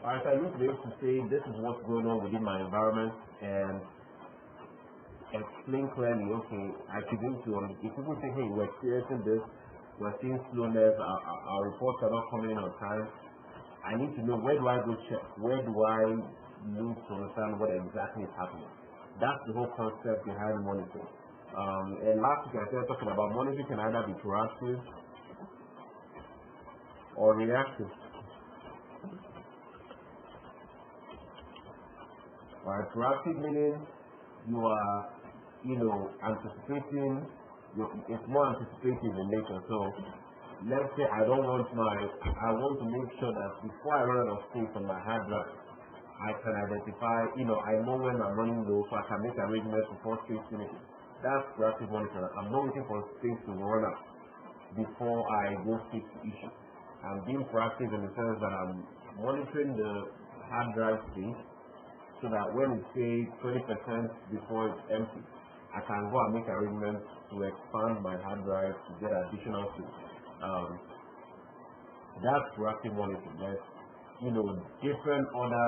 Alright, so I need to be able to say this is what's going on within my environment and explain clearly, okay, I should be able to, if people say, hey, we're experiencing this, we're seeing slowness, our reports are not coming in on time, I need to know where do I go check, where do I look to understand what exactly is happening. That's the whole concept behind monitoring. And last week I started talking about monitoring can either be proactive or reactive. Alright, proactive meaning you are, anticipating, it's more anticipative in nature. So let's say I want to make sure that before I run out of space on my hard drive, I can identify, I know when I'm running low, so I can make arrangements before space finishes. That's proactive monitoring. I'm not waiting for space to run out before I go fix the issue. I'm being proactive in the sense that I'm monitoring the hard drive space so that when it's say 20% before it's empty, I can go and make arrangements to expand my hard drive to get additional space. That's proactive monitoring. There's, different other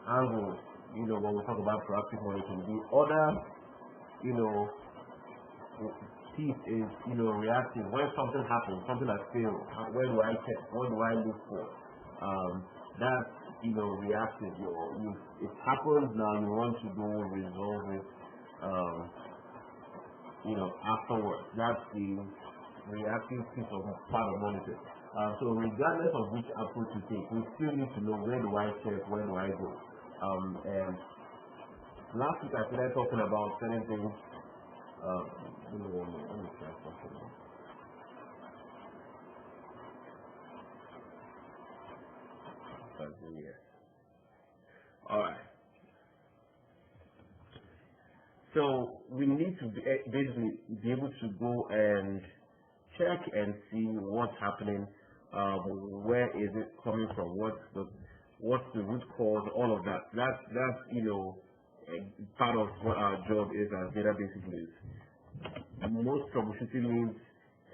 angles, when we talk about proactive monitoring. The other, piece is, reactive. When something happens, something has failed, where do I check? What do I look for? That's, reactive. It happens now, you want to go resolve it, afterwards. That's the reactive piece of part of monitoring. So regardless of which approach you take, we still need to know where do I check, where do I go. And last week I started talking about certain things. Let me try something. Alright. So we need to basically be able to go and check and see what's happening, where is it coming from, what's the root cause, all of that. That's part of what our job is as database engineers. Most troubleshooting means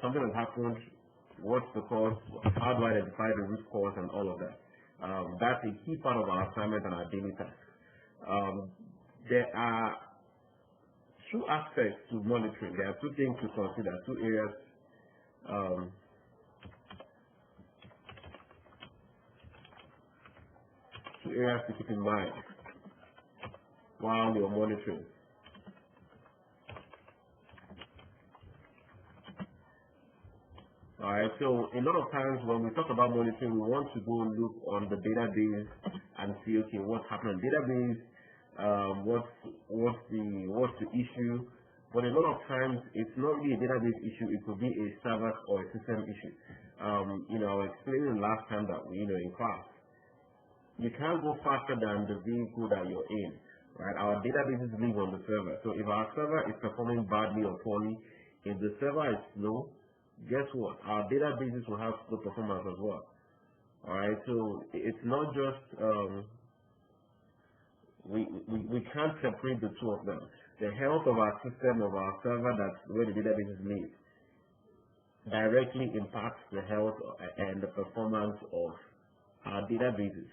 something has happened, what's the cause, how do I identify the root cause, and all of that. That's a key part of our assignment and our daily tasks. There are two aspects to monitoring. There are two things to consider, two areas. Two areas to keep in mind while you're monitoring. Alright, so a lot of times when we talk about monitoring, we want to go look on the database and see, okay, what's happening in the database, what's the issue. But a lot of times it's not really a database issue, it could be a server or a system issue. I was explaining last time that in class, you can't go faster than the vehicle that you're in. Right? Our databases live on the server. So if our server is performing badly or poorly, if the server is slow, guess what? Our databases will have slow performance as well. Alright, so it's not just we can't separate the two of them. The health of our system, of our server, that's where the databases live, directly impacts the health and the performance of our databases.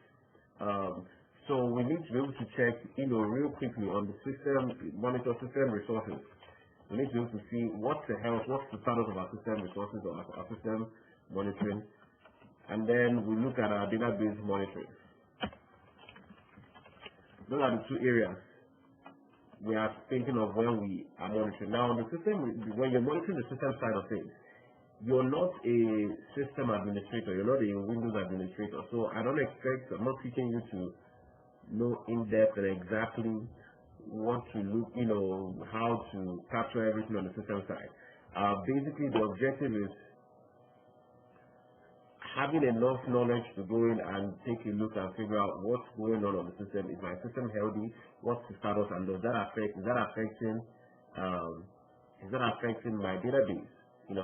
So we need to be able to check, real quickly on the system, monitor system resources. We need to be able to see what's the health, what's the status of our system resources or our system monitoring, and then we look at our database monitoring. Those are the two areas we are thinking of when we are monitoring. Now, on the system, when you're monitoring the system side of things, you're not a system administrator, you're not a Windows administrator. So I'm not teaching you to know in depth and exactly what to look, how to capture everything on the system side. Basically, the objective is having enough knowledge to go in and take a look and figure out what's going on the system. Is my system healthy? What's the status? And is that affecting my database?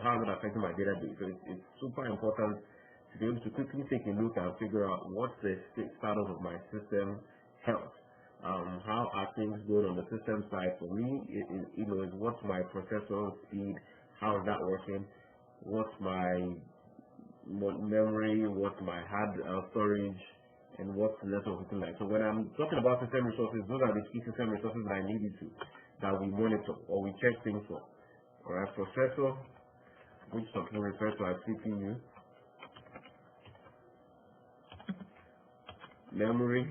How is it affecting my database? So it's super important to be able to quickly take a look and figure out what's the status of my system health. How are things going on the system side for me? Is what's my processor speed? How is that working? What's my memory, what's my hard storage, and what's the network looking like. So when I'm talking about system resources, those are the key system resources that I needed to, that we monitor or we check things for. Alright, processor, which some people refer to as CPU, memory,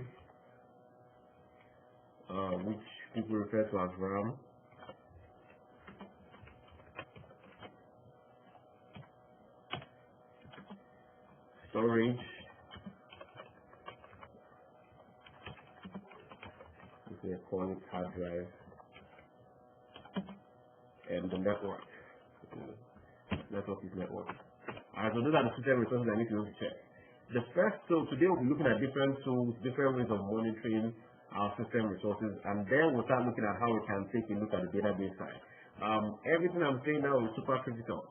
which people refer to as RAM, storage, which they call it hard drive, and the network. Network is network. So those are the system resources I need to check. So today we'll be looking at different tools, different ways of monitoring our system resources, and then we'll start looking at how we can take a look at the database side. Everything I'm saying now is super critical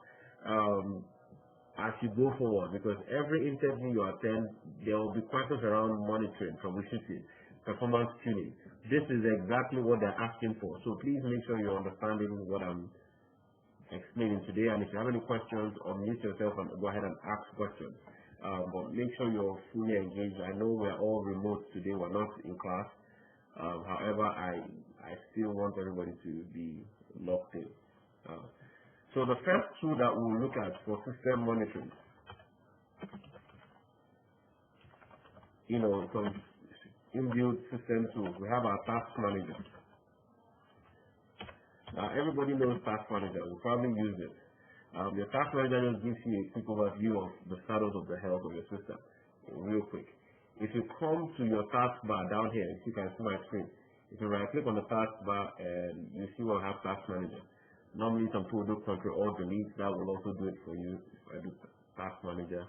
as you go forward, because every interview you attend, there will be questions around monitoring, troubleshooting, performance tuning. This is exactly what they're asking for. So please make sure you're understanding what I'm explaining today, and if you have any questions, unmute yourself and go ahead and ask questions. But make sure you're fully engaged. I know we're all remote today, we're not in class. However, I still want everybody to be locked in. So the first tool that we'll look at for system monitoring, some inbuilt system tools. We have our task manager. Now everybody knows task manager. We probably use it. Your task manager just gives you a quick overview of the status of the health of your system, real quick. If you come to your taskbar down here, if you can see my screen, if you right click on the taskbar and you see we'll have task manager. Normally some people do Control Alt Delete, that will also do it for you. If I do task manager,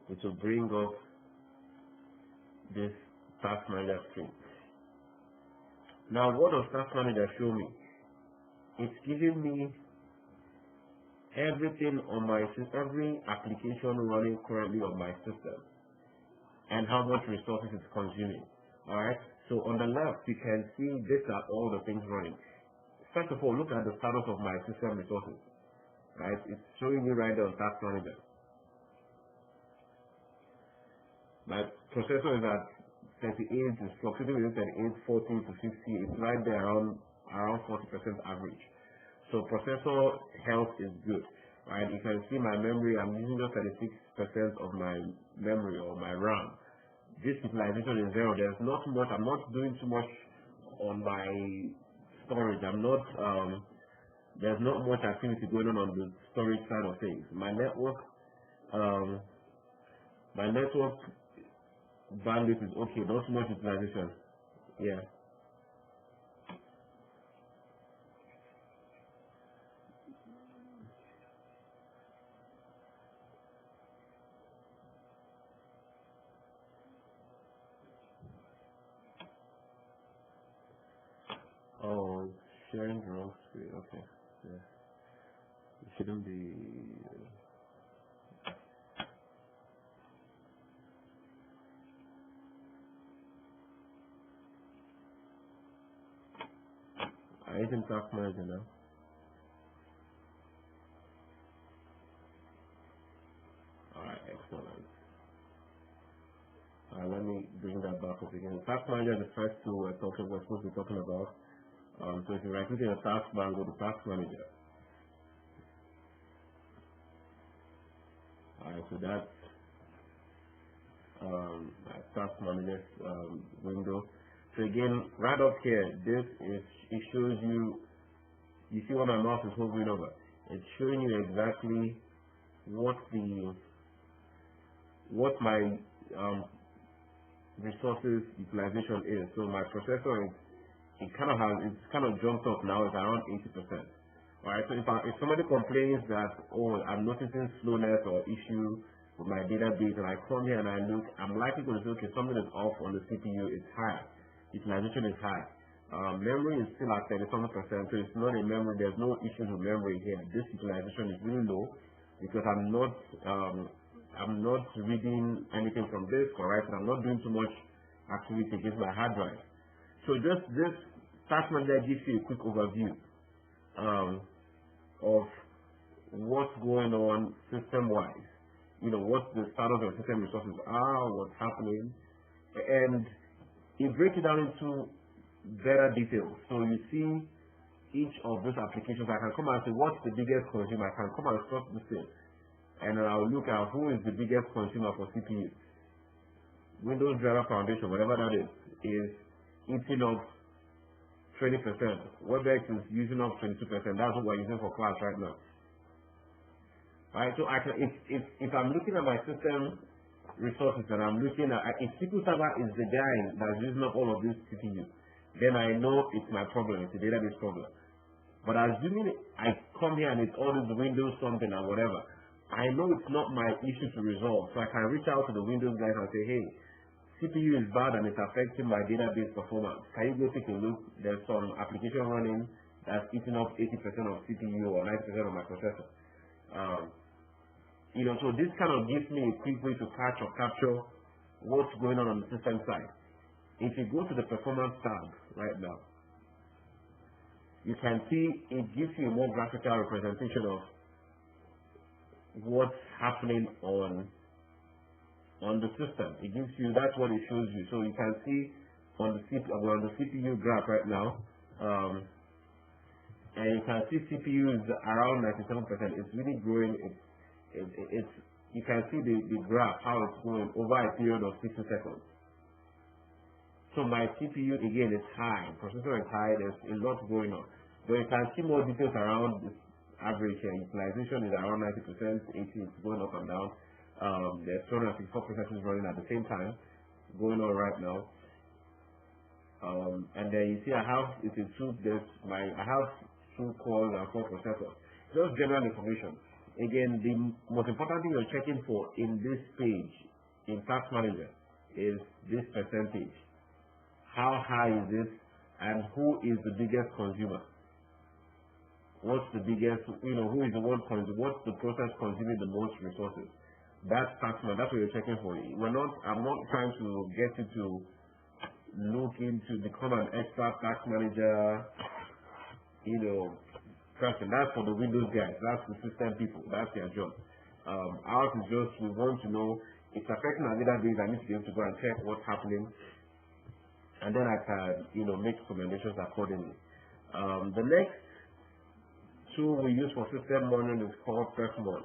it will bring up this task manager screen. Now what does task manager show me? It's giving me everything on my system, every application running currently on my system, and how much resources it's consuming. Alright, so on the left you can see these are all the things running. First of all, look at the status of my system resources. Right, it's showing me right there on task manager. My processor is at 38, it's fluctuating between 38, 14 to 50. It's right there around 40% average. So processor health is good, right? You can see my memory, I'm using just 36% of my memory or my RAM. This utilization is zero. There's not much, I'm not doing too much on my storage. There's not much activity going on the storage side of things. My network bandwidth is okay, not too much utilization. Yeah. Oh, sharing the wrong screen. Okay. Yeah. It shouldn't be. I isn't task manager now. Alright, excellent. Let me bring that back up again. Task manager is the first tool we're supposed to be talking about. So if you right click in the taskbar and go to task manager. Alright, so that's task manager's window. So again, right up here, it shows you see what my mouse is hovering over. It's showing you exactly what my resources utilization is. So my processor it's kind of jumped up now. It's around 80%. Alright, so if somebody complains that, oh, I'm noticing slowness or issue with my database, and I come here and I look, I'm likely going to say, okay, something is off on the CPU. It's high. Utilization is high. Memory is still at 37%, so it's not a memory. There's no issues with memory here. This utilization is really low because I'm not reading anything from this, alright, and I'm not doing too much activity against my hard drive. So just this task manager gives you a quick overview of what's going on system-wise. What the status of system resources are, what's happening, and it breaks it down into better details. So you see each of those applications. I can come and say, what's the biggest consumer? I can come and stop this thing, and then I'll look at who is the biggest consumer for CPU. Windows Driver Foundation, whatever that is eating up 20%. WebEx is using up 22%. That's what we're using for class right now. Right, so I can, if I'm looking at my system resources and I'm looking at, if SQL Server is the guy that's using up all of this CPU, then I know it's my problem, it's a database problem. But assuming I come here and it's all this Windows something or whatever, I know it's not my issue to resolve. So I can reach out to the Windows guys and say, hey, CPU is bad and it's affecting my database performance. Can you go take a look? There's some application running that's eating up 80% of CPU or 90% of my processor. So this kind of gives me a quick way to catch or capture what's going on the system side. If you go to the performance tab right now, you can see it gives you a more graphical representation of what's happening on the system. It gives you, that's what it shows you. So you can see on the CPU graph right now, and you can see CPU is around 97%. It's really growing. You can see the graph, how it's going over a period of 60 seconds. So my CPU again is high, processor is high, there's a lot going on. But you can see more details around this average here. Utilization is around 90%, 80 is going up and down. There's 264 processes running at the same time, going on right now. And then you see I have 2 cores and 4 processors. Just general information. Again, the most important thing you're checking for in this page, in Task Manager, is this percentage. How high is it, and who is the biggest consumer? What's the biggest, who is the one consuming, what's the process consuming the most resources? That's Task Manager, that's what you're checking for. I'm not trying to get you to look into become an expert Task Manager, person. That's for the Windows guys, that's the system people, that's their job. Ours is just, we want to know, it's affecting our database, I need to be able to go and check what's happening, and then I can, make recommendations accordingly. The next tool we use for system monitoring is called PerfMon.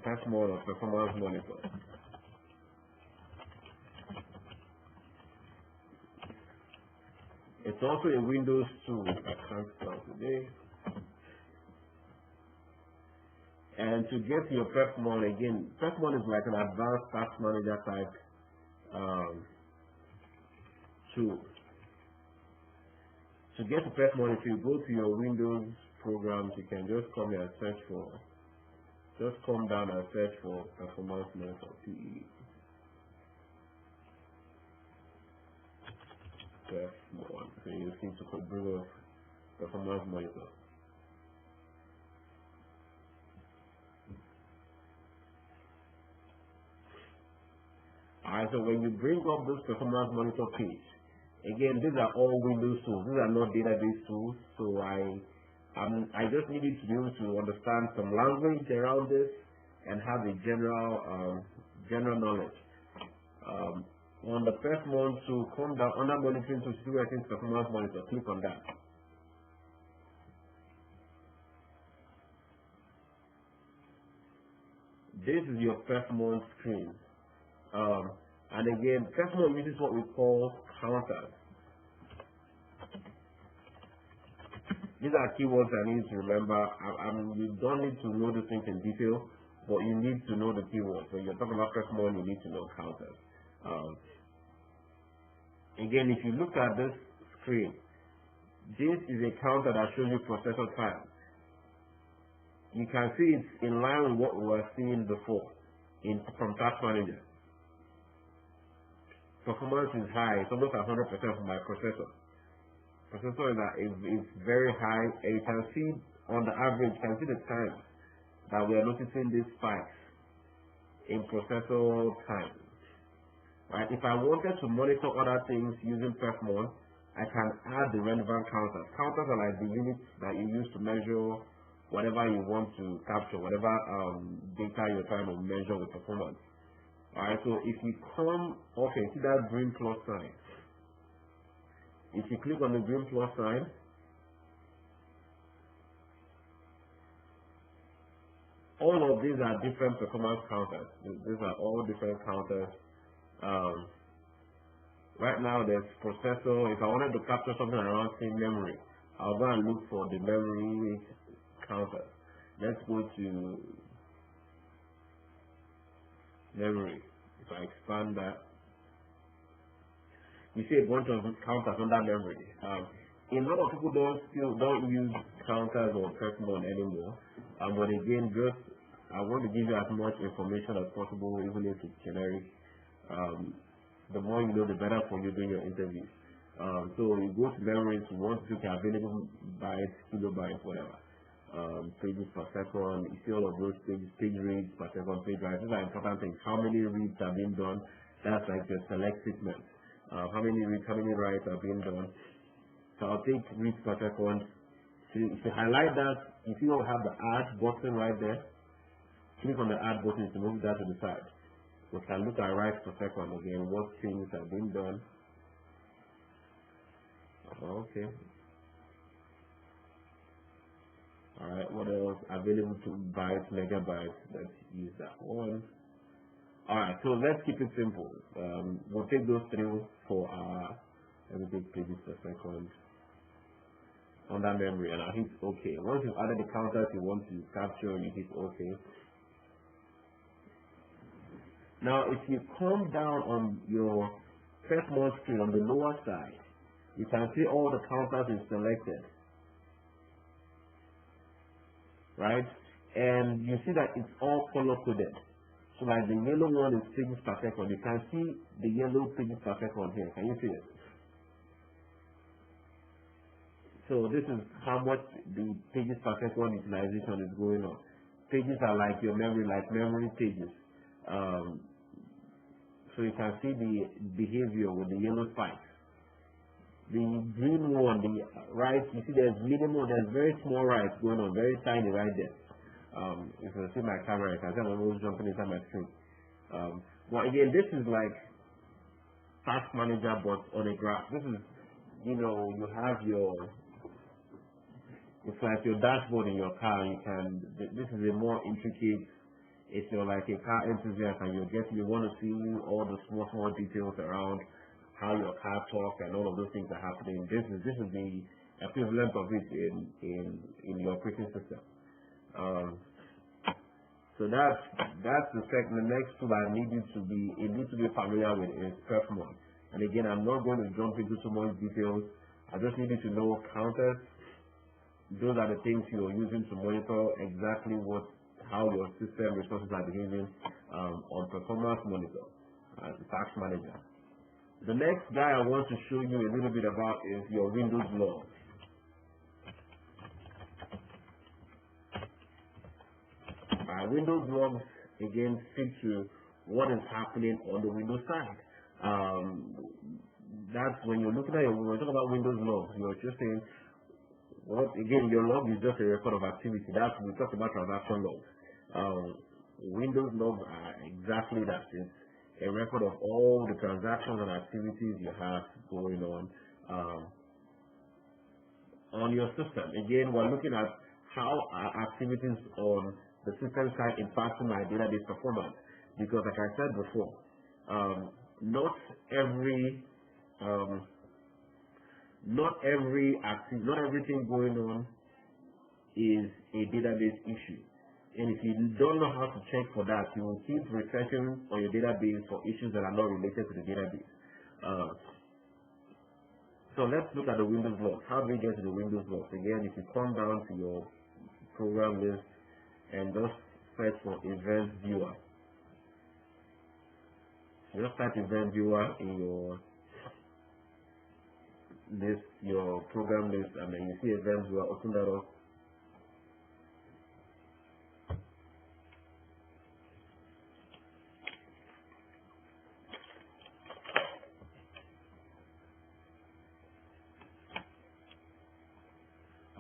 PerfMon or Performance Monitor. It's also a Windows tool. I can't start today. And to get to your PerfMon, again, PerfMon is like an advanced task manager type tool. To get to PerfMon, if you go to your Windows programs, you can just come here and search for, just come down and search for Performance Monitor, PE. PerfMon. So you see to bring up Performance Monitor. Alright, so when you bring up this Performance Monitor page, again, these are all Windows tools. These are not database tools. So I just needed to be able to understand some language around this and have a general knowledge. On the PerfMon to come down under monitoring to see where it is Performance Monitor, click on that. This is your PerfMon screen. And again, PerfMon uses what we call counters. These are keywords I need to remember. You don't need to know the things in detail, but you need to know the keywords. When you're talking about PerfMon, you need to know counters. Again, if you look at this screen, this is a counter that shows you processor time. You can see it's in line with what we were seeing before from Task Manager. Performance is high, it's almost 100% for my processor. Processor is very high, and you can see on the average, you can see the time that we are noticing these spikes in processor time. Right? If I wanted to monitor other things using PerfMon, I can add the relevant counters. Counters are like the units that you use to measure whatever you want to capture, whatever data you're trying to measure with performance. Alright, so if you come up and see that green plus sign, if you click on the green plus sign, all of these are different performance counters. These are all different counters. Right now there's processor. If I wanted to capture something around say memory, I'll go and look for the memory counter. Let's go to memory. If I expand that, you see a bunch of counters under memory. A lot of people don't use counters or personal anymore. But again, just I want to give you as much information as possible, even if it's generic. The more you know, the better for you during your interviews. So you go to memories, you want to get available bytes, kilobytes, whatever. Pages per second, you see all of those pages, page reads per second, page writes. These are important things. How many reads are being done? That's like the select segment. How many reads, how many writes are being done? So I'll take reads per second. So if you highlight that, if you don't have the add button right there, click on the add button to move that to the side. We can look at writes per second again, what changes have been done. Okay. Alright, what else? Available to bytes, megabytes. Let's use that one. Alright, so let's keep it simple. We'll take those three for our, let me take pages per second on that memory, and I'll hit OK. Once you've added the counters you want to capture, you hit OK. Now, if you come down on your first mode screen on the lower side, you can see all the counters is selected, right? And you see that it's all color coded. So like the yellow one is pages per second. You can see the yellow pages per second here. Can you see it? So this is how much the pages per second utilization is going on. Pages are like your memory, like memory pages. So you can see the behavior with the yellow spikes. The green one, the right, you see there's minimal, there's very small writes going on, very tiny right there. If you see my camera, you can see I'm almost jumping inside my screen. But again, this is like Task Manager but on a graph. This is, you know, you have your, it's like your dashboard in your car. You can, this is a more intricate, if you're like a car enthusiast and you want to see all the small details around how your car talks and all of those things are happening. This is the equivalent of it in your operating system. So that's the next tool I need you to be familiar with is Perfmon. And again, I'm not going to jump into too much details. I just need you to know counters. Those are the things you're using to monitor exactly how your system resources are behaving on Performance Monitor, the Task Manager. The next guy I want to show you a little bit about is your Windows log. Windows logs again speak to what is happening on the Windows side. That's when you're looking at when we're talking about Windows logs, you're just saying again, your log is just a record of activity. That's we talked about transaction logs. Windows logs are exactly that. It's a record of all the transactions and activities you have going on your system. Again, we're looking at how activities on the system side impacting my database performance. Because, like I said before, not everything going on is a database issue. And if you don't know how to check for that, you will keep refreshing on your database for issues that are not related to the database. So let's look at the Windows logs. How do we get to the Windows logs? Again, if you come down to your program list and just search for Event Viewer. Just type Event Viewer in your list, your program list, and then you see Event Viewer. Open that up.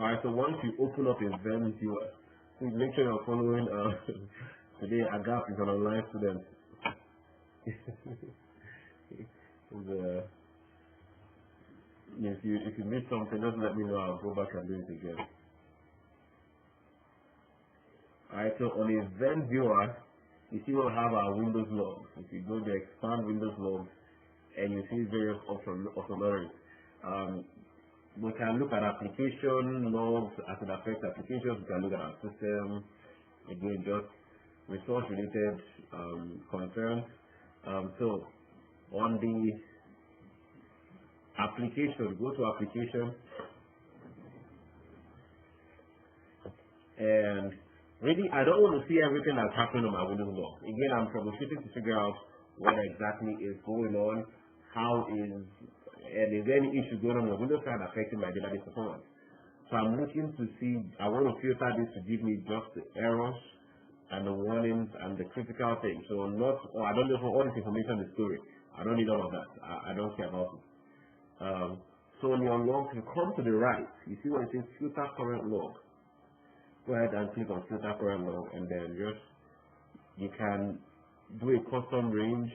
Alright, so once you open up Event Viewer, please make sure you're following. Today, Agap is an online student. If you miss something, just let me know. I'll go back and do it again. Alright, so on Event Viewer, you see we'll have our Windows logs. If you go to expand Windows logs, and you see various auxiliaries. We can look at application logs as it affects applications. We can look at our system. Again, just resource related concerns. So on the application, go to application, and really I don't want to see everything that's happening on my Windows log. Again, I'm troubleshooting to figure out what exactly is going on, and is there any issue going on the Windows side affecting my database performance. So I'm looking to see, I want to filter this to give me just the errors and the warnings and the critical things. So I don't know for all this information in the story. I don't need all of that. I don't care about it. So on your log, you come to the right, you see what it says filter current log. Go ahead and click on filter current log, and then you can do a custom range.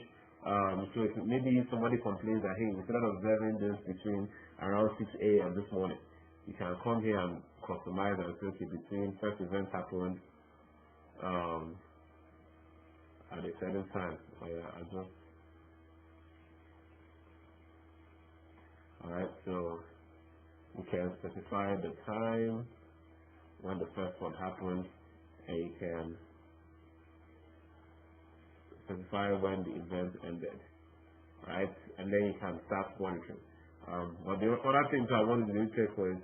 So if maybe somebody complains that, hey, instead of observing this between around 6 a.m. this morning, you can come here and customize and say, okay, between first event happened at a certain time. Alright, so you can specify the time when the first one happened, and you can specify when the event ended. Right, and then you can start monitoring. But the other things I wanted to check was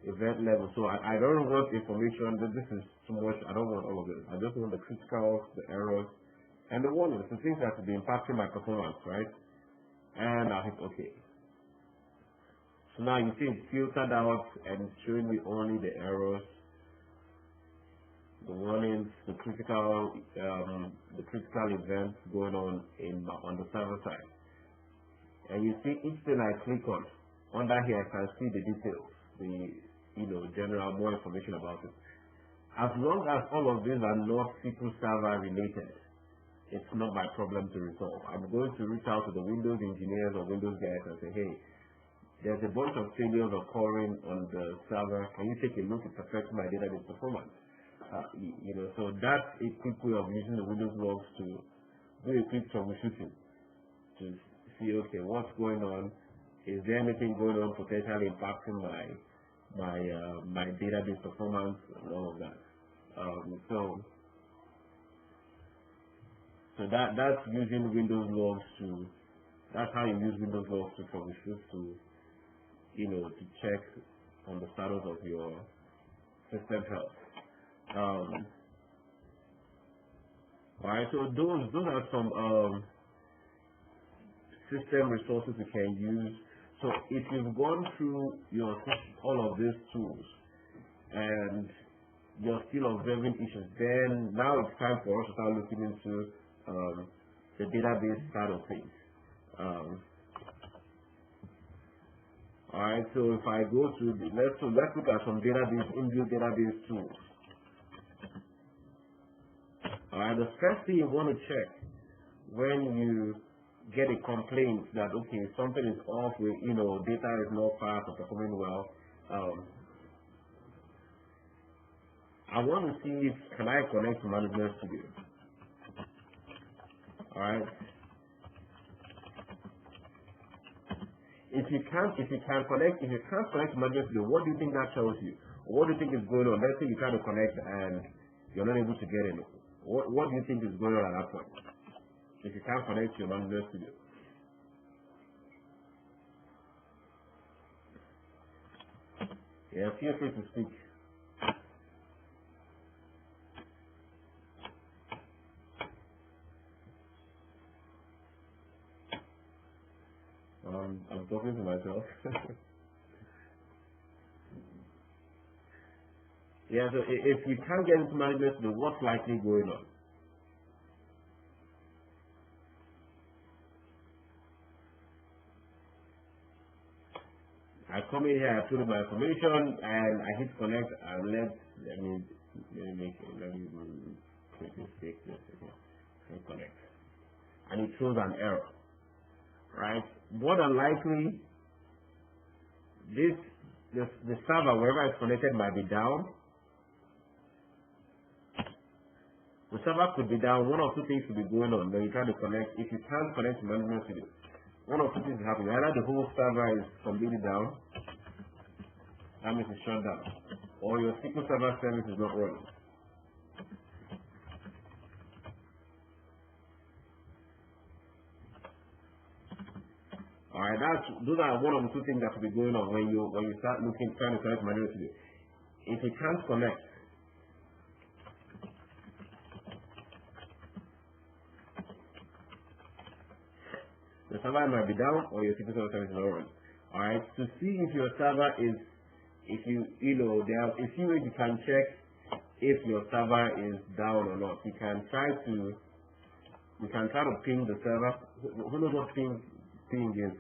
event level. So I don't want information that this is too much. I don't want all of this. I just want the criticals, the errors, and the warnings, the things that could be impacting my performance, right? And I hit OK. So now you see it's filtered out and it's showing me only the errors, the warnings, the critical events going on on the server side. And you see each thing I click on, under here I can see the details, the general more information about it. As long as all of these are not SQL Server related, it's not my problem to resolve. I'm going to reach out to the Windows engineers or Windows guys and say, hey, there's a bunch of failures occurring on the server. Can you take a look? It's affecting my database performance. So that's a quick way of using the Windows logs to do a quick troubleshooting to see, okay, what's going on? Is there anything going on potentially impacting my database performance and all of that? So that's using Windows logs that's how you use Windows logs to troubleshoot to check on the status of your system health. Alright, so those are some system resources you can use. So if you've gone through all of these tools and you're still observing issues, then now it's time for us to start looking into the database side of things. Alright, so if I go to let's look at some inbuilt database tools. Alright, the first thing you want to check when you get a complaint that, okay, something is off with, data is not fast or performing well, I want to see can I connect to Management Studio. Alright. If you can't connect to Management Studio, what do you think that tells you? What do you think is going on? Let's say you try to connect and you're not able to get in. What do you think is going on at that point? If you can't connect to your Management Studio. Yeah, feel free to speak. I'm talking to myself. Yeah, so if you can't get into Management Studio, what's likely going on? I come in here, I put in my information, and I hit connect, and let me quickly fix this again. Hit connect, and it throws an error, right? More than likely, the server wherever it's connected might be down. The server could be down. One or two things could be going on when you try to connect. If you can't connect to management studio, one or two things is happening. Either the whole server is completely down, that means it's shut down, or your SQL Server service is not running. Alright, those are one of the two things that could be going on when you start trying to connect manually to it. If you can't connect, the server might be down or your SQL Server service is not running. Alright, to see if your server is, there are a few ways you can check if your server is down or not. You can try to ping the server. Who knows what ping is?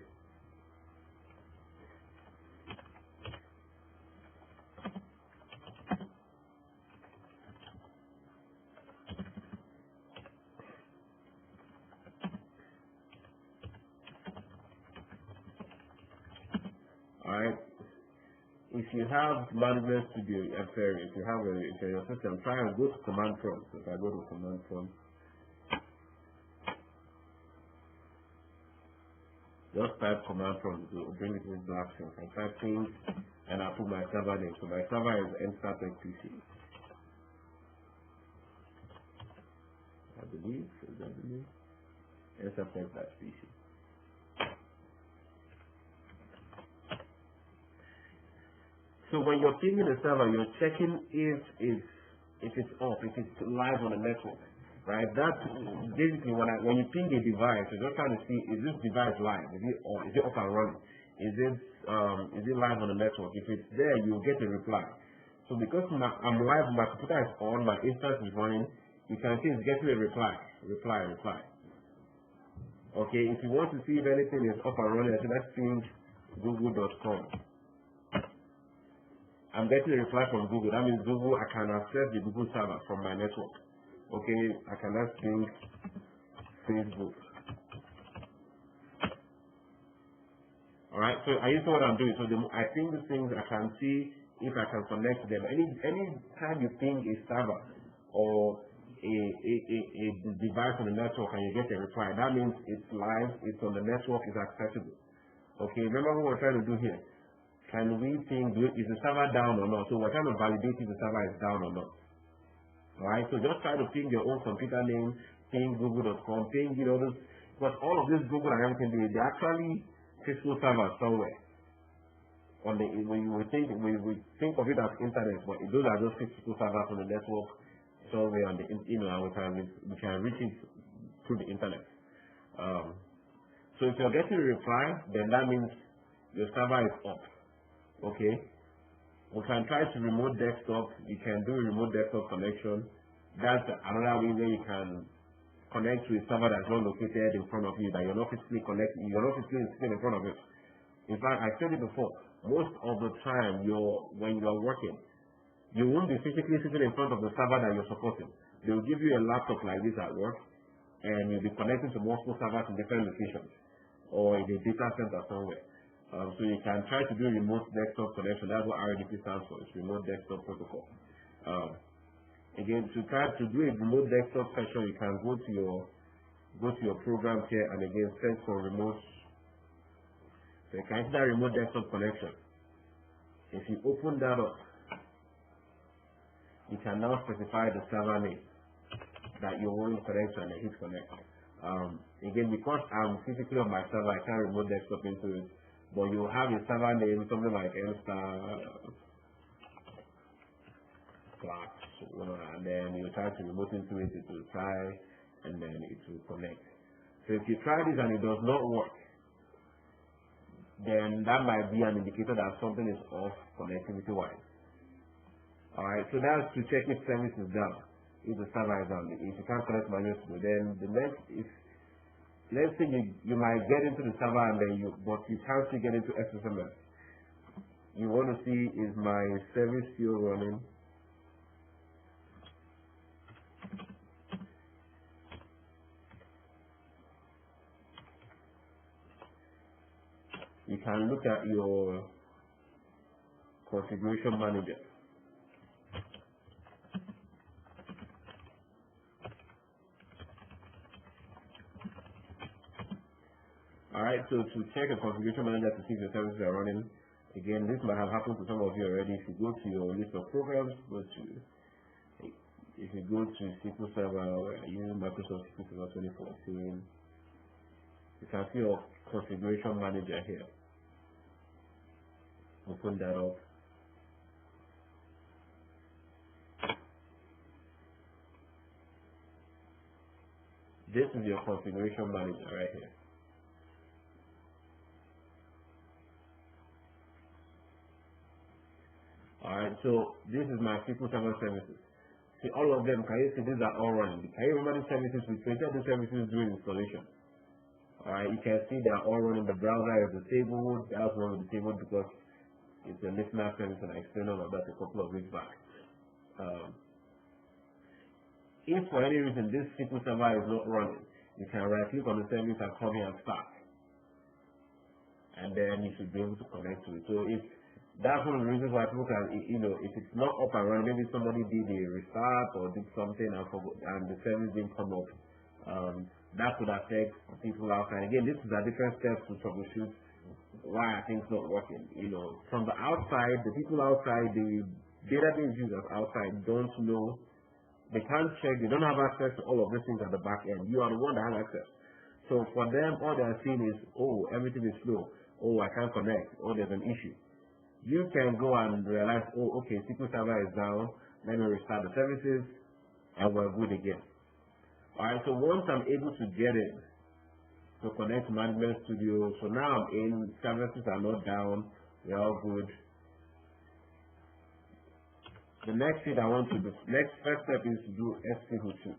Alright, if you have management studio, if you have if your system, try and go to command prompt. So if I go to command prompt, just type command prompt to bring it to this black screen. I type things and I put my server name. So my server is NSTAR SQL PC. I believe NSTAR SQL PC. So when you're pinging the server, you're checking if it's off, if it's live on the network, right? That's basically when you ping a device, you're just trying to see, is this device live? Is it on? Is it up and running? Is it live on the network? If it's there, you'll get a reply. So because I'm live, my computer is on, my instance is running, you can see it's getting a reply. Okay, if you want to see if anything is up and running, let's ping google.com. I'm getting a reply from Google. That means Google, I can access the Google server from my network. Okay, I can just ping Facebook. Alright, so I see what I'm doing. So I ping these things, I can see if I can connect to them. Any time you ping a server or a device on the network and you get a reply, that means it's live, it's on the network, it's accessible. Okay, remember what we're trying to do here? Can we ping, is the server down or not? So we're trying to validate if the server is down or not. Alright, so just try to ping your own computer name, ping google.com, ping, because all of this Google and everything, they're actually physical servers somewhere. We think of it as internet, but those are just physical servers on the network somewhere on the, and we can reach it through the internet. So if you're getting a reply, then that means your server is up. Okay, we can try to remote desktop. You can do a remote desktop connection. That's another way where you can connect to a server that's not located in front of you, that you're not physically sitting in front of it. In fact, I said it before, most of the time when you're working, you won't be physically sitting in front of the server that you're supporting. They'll give you a laptop like this at work, and you'll be connecting to multiple servers in different locations, or in a data center somewhere. So you can try to do remote desktop connection. That's what RDP stands for. It's remote desktop protocol. Again, to try to do a remote desktop session, you can go to your programs here and again search for remote. So you can see that remote desktop connection. If you open that up, you can now specify the server name that you want to connect to and hit connect. Again, because I'm physically on my server, I can't remote desktop into it. But you have a server name, something like NSTAR and then you try to remote into it, it will try, and then it will connect. So if you try this and it does not work, then that might be an indicator that something is off connectivity-wise. Alright, so that's to check if service is down, if the server is down. If you can't connect manually, then the next is, let's say you might get into the server and then but you can't still get into SSMS. you want to see is my service still running. You can look at your configuration manager. Alright, so to check a configuration manager to see if the services are running, again, this might have happened to some of you already. If you go to your list of programs, if you go to SQL Server, using Microsoft SQL Server 2014, you can see your configuration manager here. Open that up. This is your configuration manager right here. Alright, so this is my SQL Server services. See, all of them, can you see these are all running? Can you remember the services? We created the services during installation. Alright, you can see they are all running. The browser is disabled. That's one is disabled because it's a listener service, and I explained all of that a couple of weeks back. If for any reason this SQL Server is not running, you can right click on the service and come here and start. And then you should be able to connect to it. So if that's one of the reasons why people can, if it's not up and running, maybe somebody did a restart or did something and the service didn't come up, that could affect people outside. Again, this is a different steps to troubleshoot why are things not working. From the outside, the people outside, the database users outside don't know, they can't check, they don't have access to all of these things at the back end. You are the one that has access. So for them, all they are seeing is, oh, everything is slow. Oh, I can't connect. Oh, there's an issue. You can go and realize, oh, okay, SQL Server is down. Let me restart the services, and we're good again. Alright, so once I'm able to get it to connect to Management Studio, so now I'm in, services are not down, we're all good. The next thing I want to do, first step is to do SQL2.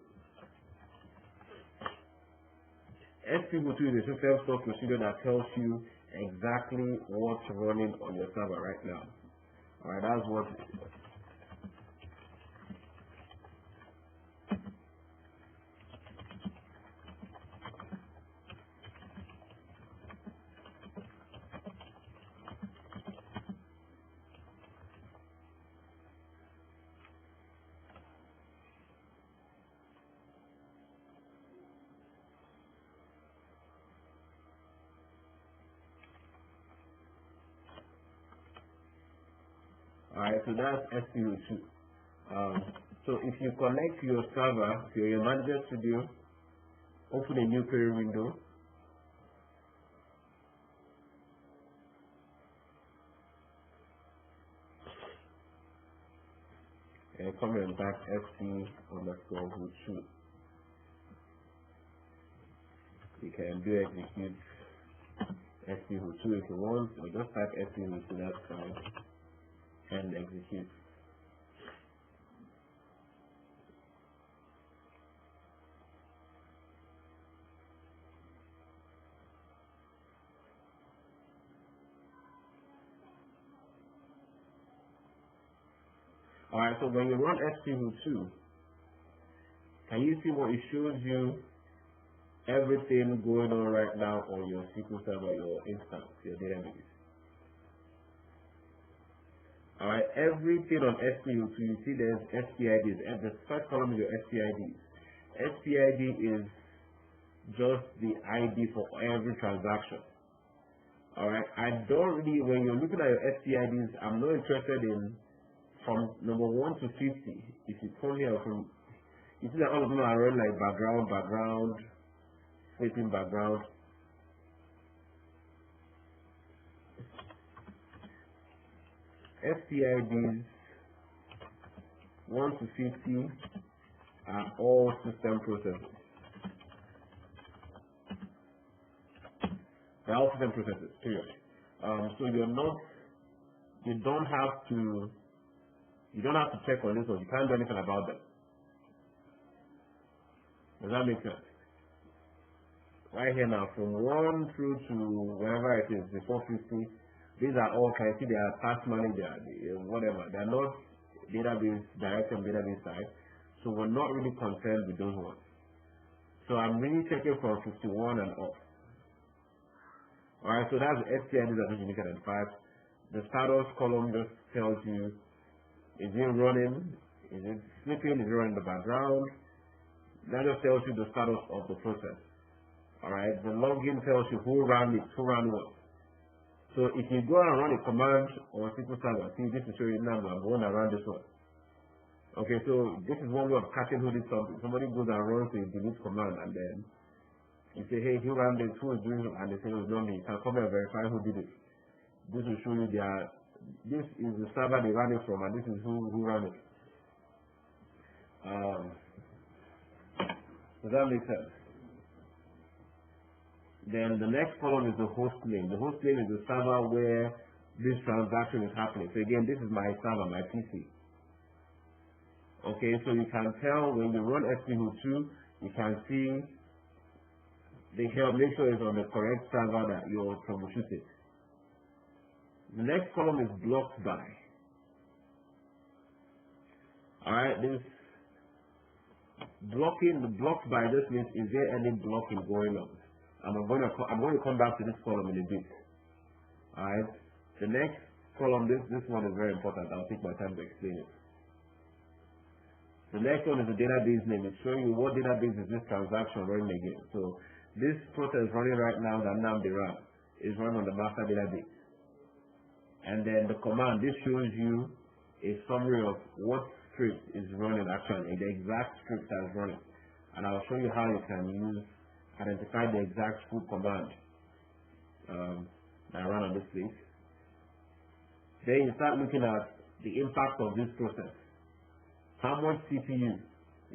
SQL2 is a system source procedure that tells you exactly what's running on your server right now. Alright, that's what. Alright, so that's SQL2. So if you connect to your server, to your Manager Studio, open a new query window. And come and type SQ_2. You can do execute SQ2 if you want, or just type SQ2, that's fine, and execute. Alright, so when you run SQ2, can you see what it shows you? Everything going on right now on your SQL Server, your instance, your database. Alright, everything on SQL2, you see there's SPIDs, and the first column is your SPIDs. SPID is just the ID for every transaction. Alright, I don't really, when you're looking at your SPIDs, I'm not interested in from number 1 to 50. If you come here from, you see that all of them are run like background, sleeping background. SPIDs 1 to 50 are all system processes. They're all system processes, period. So you don't have to check on this one. You can't do anything about them. Does that make sense? Right here now, from 1 through to wherever it is, the 450, These are all, can you see, they are task manager, whatever. They are not database direct on database side. So we're not really concerned with those ones. So I'm really checking from 51 and up. Alright, so that's the STID that you can identify. The status column just tells you, is it running? Is it sleeping? Is it running in the background? That just tells you the status of the process. Alright, the login tells you who ran it, who ran what. So if you go and run a command on SQL Server, see, this is showing now, I'm going to run this one. Okay, so this is one way of catching who did something. Somebody goes and runs a delete command, and then you say, hey, who ran this, who is doing it, and they say, it's not me. You can come and verify who did it. This will show you this is the server they ran it from, and this is who ran it. Does that make sense? Then the next column is the host name. The host name is the server where this transaction is happening. So again, this is my server, my PC. Okay, so you can tell when you run SQL2, you can see the help, make sure it's on the correct server that you're troubleshooting. The next column is blocked by. Alright, this blocking, the blocked by just means, is there any blocking going on? I'm going to come back to this column in a bit. Alright, the next column, this one is very important. I'll take my time to explain it. The next one is the database name. It's showing you what database is this transaction running again. So this process running right now that now they run is run on the master database. And then the command, this shows you a summary of what script is running actually, the exact script that's running. And I'll show you how you can identify the exact script command that run on this place. Then you start looking at the impact of this process. How much CPU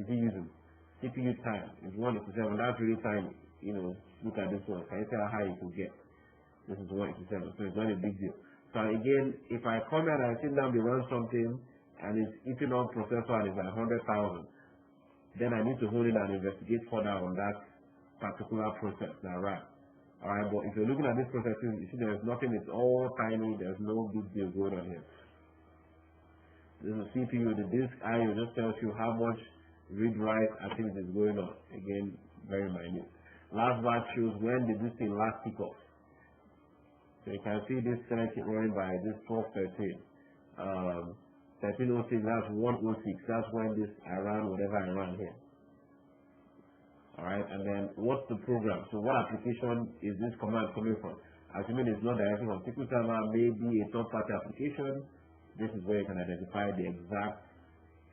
is he using? CPU time is 1:7. That's really tiny. You know, look at this one. Can you tell how high you can get? This is 1:7, so it's not a big deal. So again, if I come and I sit down to run something and it's eating up processor and it's like 100,000, then I need to hold it and investigate further on that particular process that ran. Alright, but if you're looking at this process, you see there's nothing, it's all tiny, there's no big deal going on here. This is the CPU, the disk I/O just tells you how much read-write activity is going on. Again, very minute. Last batch shows when did this thing last kick off. So you can see this select running by this 12:13. 13:06, that's 1:06. That's when this I ran whatever I ran here. Alright, and then what's the program? So what application is this command coming from? Assuming it's not directly from SQL Server, maybe a third-party application. This is where you can identify the exact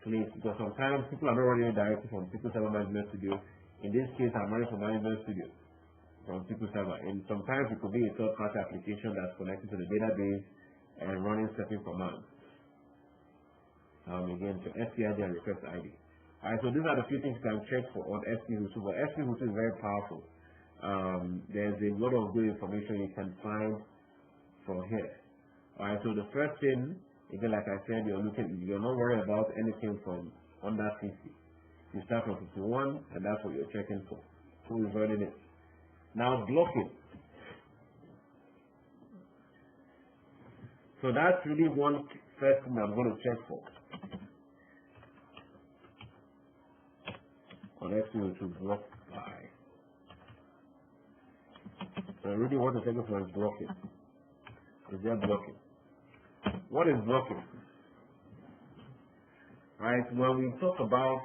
place, because sometimes people are not running directly from SQL Server Management Studio. In this case, I'm running from Management Studio from SQL Server, and sometimes it could be a third-party application that's connected to the database and running certain commands. Again, to STID and request ID. Alright, so these are the few things you can check for on SQL2, but SQL2 is very powerful. There's a lot of good information you can find from here. Alright, so the first thing, again, like I said, you're not worried about anything from under 50. You start from 51, and that's what you're checking for. Who is running it? Now, blocking. So that's really one first thing I'm going to check for. On SQL to block by. So really what to check for is blocking. Is there blocking? What is blocking? Right, when we talk about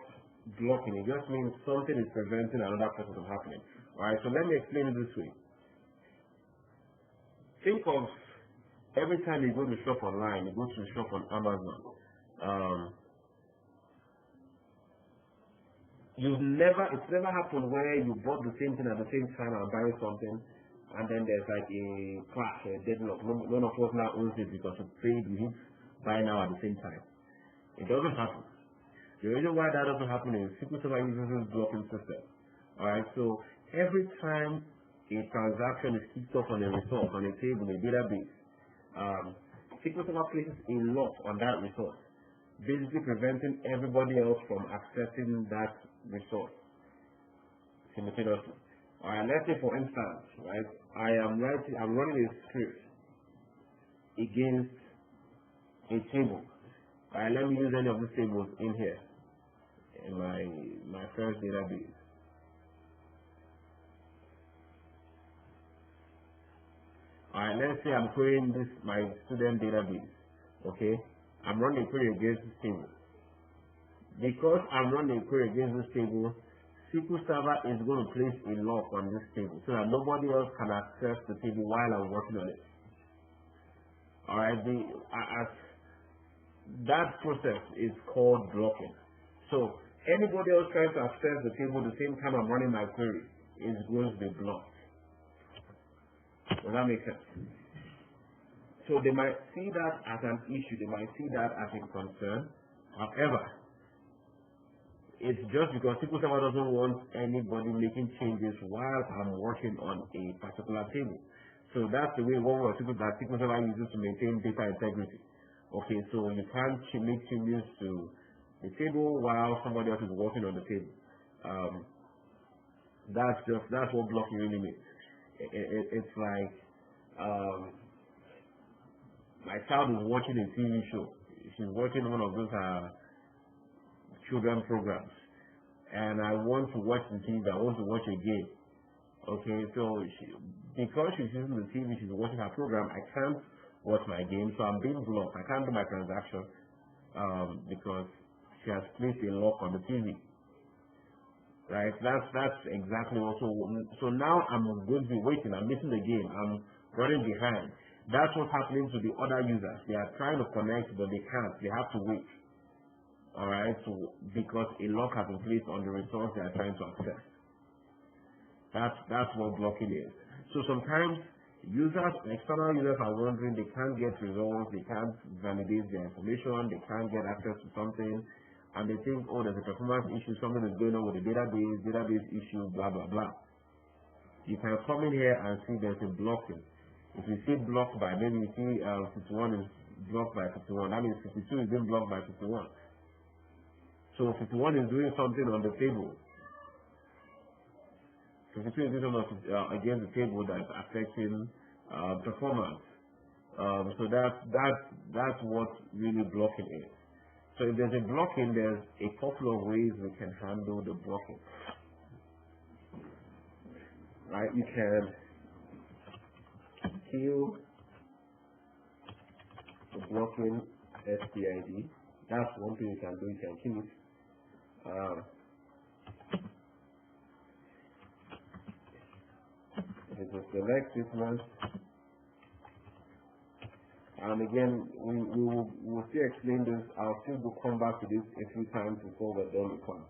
blocking, it just means something is preventing another process from happening. Alright, so let me explain it this way. Think of every time you go to shop online, you go to shop on Amazon. It's never happened where you bought the same thing at the same time and buying something, and then there's like a clash, a deadlock. None of us now owns it because we paid, we hit buy now at the same time. It doesn't happen. The reason why that doesn't happen is SQL Server uses this blocking system. Alright, so every time a transaction is kicked off on a resource, on a table, a database, SQL Server places a lock on that resource, basically preventing everybody else from accessing that resource simultaneously. Alright, let's say for instance, right, I'm running a script, against a table. Alright, let me use any of these tables in here in my first database. Alright, let's say I'm querying this my student database. Okay, I'm running a query against this table. Because I'm running a query against this table, SQL Server is going to place a lock on this table so that nobody else can access the table while I'm working on it. Alright, that process is called blocking. So anybody else trying to access the table the same time I'm running my query is going to be blocked. Does that make sense? So they might see that as an issue, they might see that as a concern. However, it's just because SQL Server doesn't want anybody making changes while I'm working on a particular table. So that's the way that SQL Server uses to maintain data integrity. Okay, so you can't make changes to the table while somebody else is working on the table. That's what blocking really means. It's like my child is watching a TV show. She's watching one of those children programs, and I want to watch the TV. I want to watch a game. Okay, so because she's using the TV, she's watching her program. I can't watch my game, so I'm being blocked. I can't do my transaction because she has placed a lock on the TV. Right? That's exactly what. So now I'm going to be waiting. I'm missing the game. I'm running behind. That's what's happening to the other users. They are trying to connect, but they can't. They have to wait. Alright, so because a lock has been placed on the resource they are trying to access. That's what blocking is. So sometimes external users are wondering, they can't get results, they can't validate their information, they can't get access to something, and they think, oh, there's a performance issue, something is going on with the database issue, blah, blah, blah. You can come in here and see there's a blocking. If you see blocked by, maybe you see 51 is blocked by 51, that means 52 is being blocked by 51. So 51 is doing something on the table. 52 is doing something against the table that's affecting performance. So that's what really blocking is. So if there's a blocking, there's a couple of ways we can handle the blocking. Right? You can kill the blocking SPID. That's one thing you can do. You can kill it. It will select statement, and again we will still explain this. I'll still come back to this a few times before we're done with class.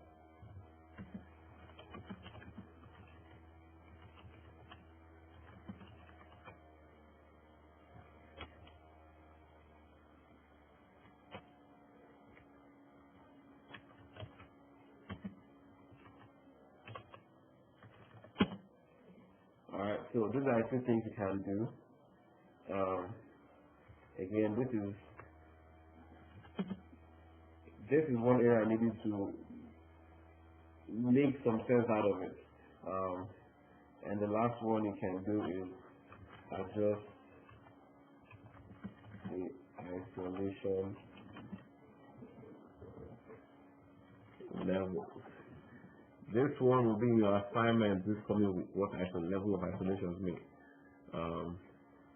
Alright, so these are a few things you can do. Again, this is one area I needed to make some sense out of it. And the last one you can do is adjust the isolation level. This one will be your assignment this coming week, what level of isolations mean.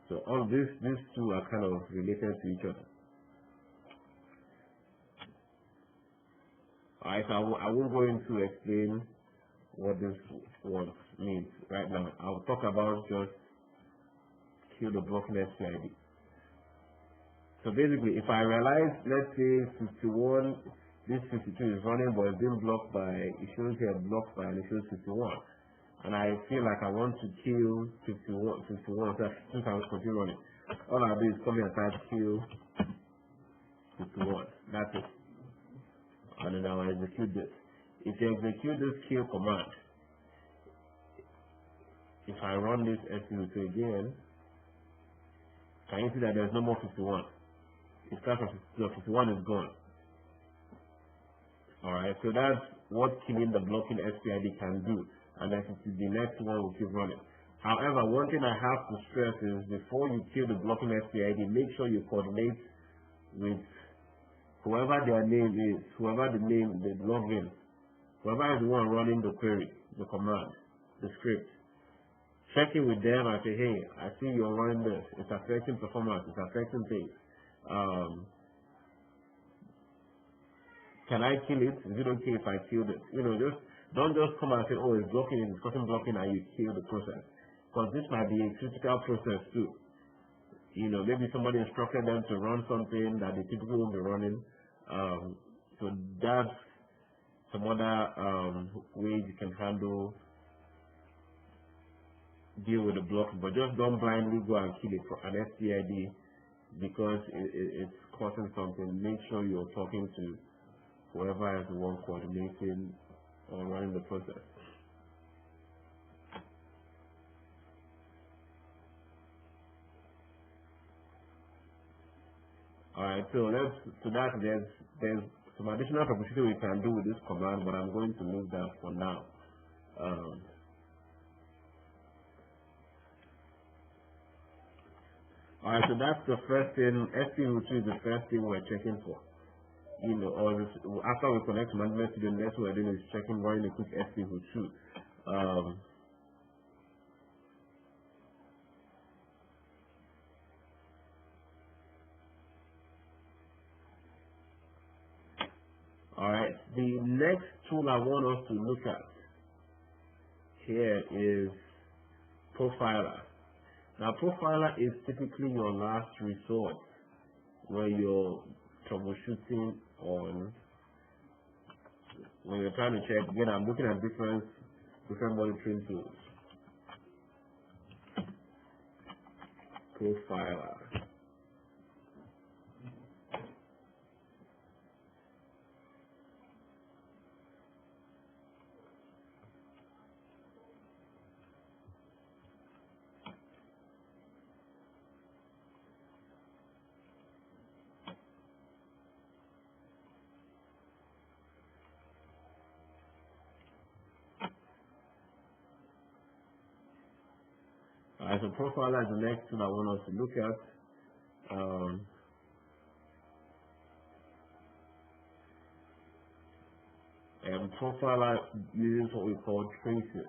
So all these two are kind of related to each other. Alright, so I won't go into explain what this one means right now. I'll talk about just kill the blocking SPID. So basically, if I realize, let's say 51, this 52 is running, but it's being blocked by, it shows here blocked by, and it shows 51. And I feel like I want to kill 51, so since I was continue running. All I do is come here and type kill 51. That's it. And then I'll execute this. If you execute this kill command, if I run this SQL again, can you see that there's no more 51? It starts from 51 is gone. Alright, so that's what killing the blocking SPID can do. And then the next one will keep running. However, one thing I have to stress is before you kill the blocking SPID, make sure you coordinate with whoever their name is, whoever the name, the login, whoever is the one running the query, the command, the script. Check in with them and say, hey, I see you're running this. It's affecting performance. It's affecting things. Can I kill it? Is it okay if I kill it? Just don't just come and say, oh, it's blocking, it's causing blocking, and you kill the process. Because this might be a critical process too. Maybe somebody instructed them to run something that they typically won't be running. So that's some other ways you can deal with the blocking. But just don't blindly go and kill an SPID because it's causing something. Make sure you're talking to whoever is the one coordinating or running the process. Alright, so there's some additional troubleshooting we can do with this command, but I'm going to leave that for now. Alright, so that's the first thing. SP2 is the first thing we're checking for. Or after we connect to management studio, the next we're doing is checking, running a quick SP2. Alright, the next tool I want us to look at here is Profiler. Now, Profiler is typically your last resort when you're troubleshooting when you're trying to check. Again, I'm looking at different monitoring tools. Profiler. As a profiler is the next tool I want us to look at. And profiler uses what we call traces.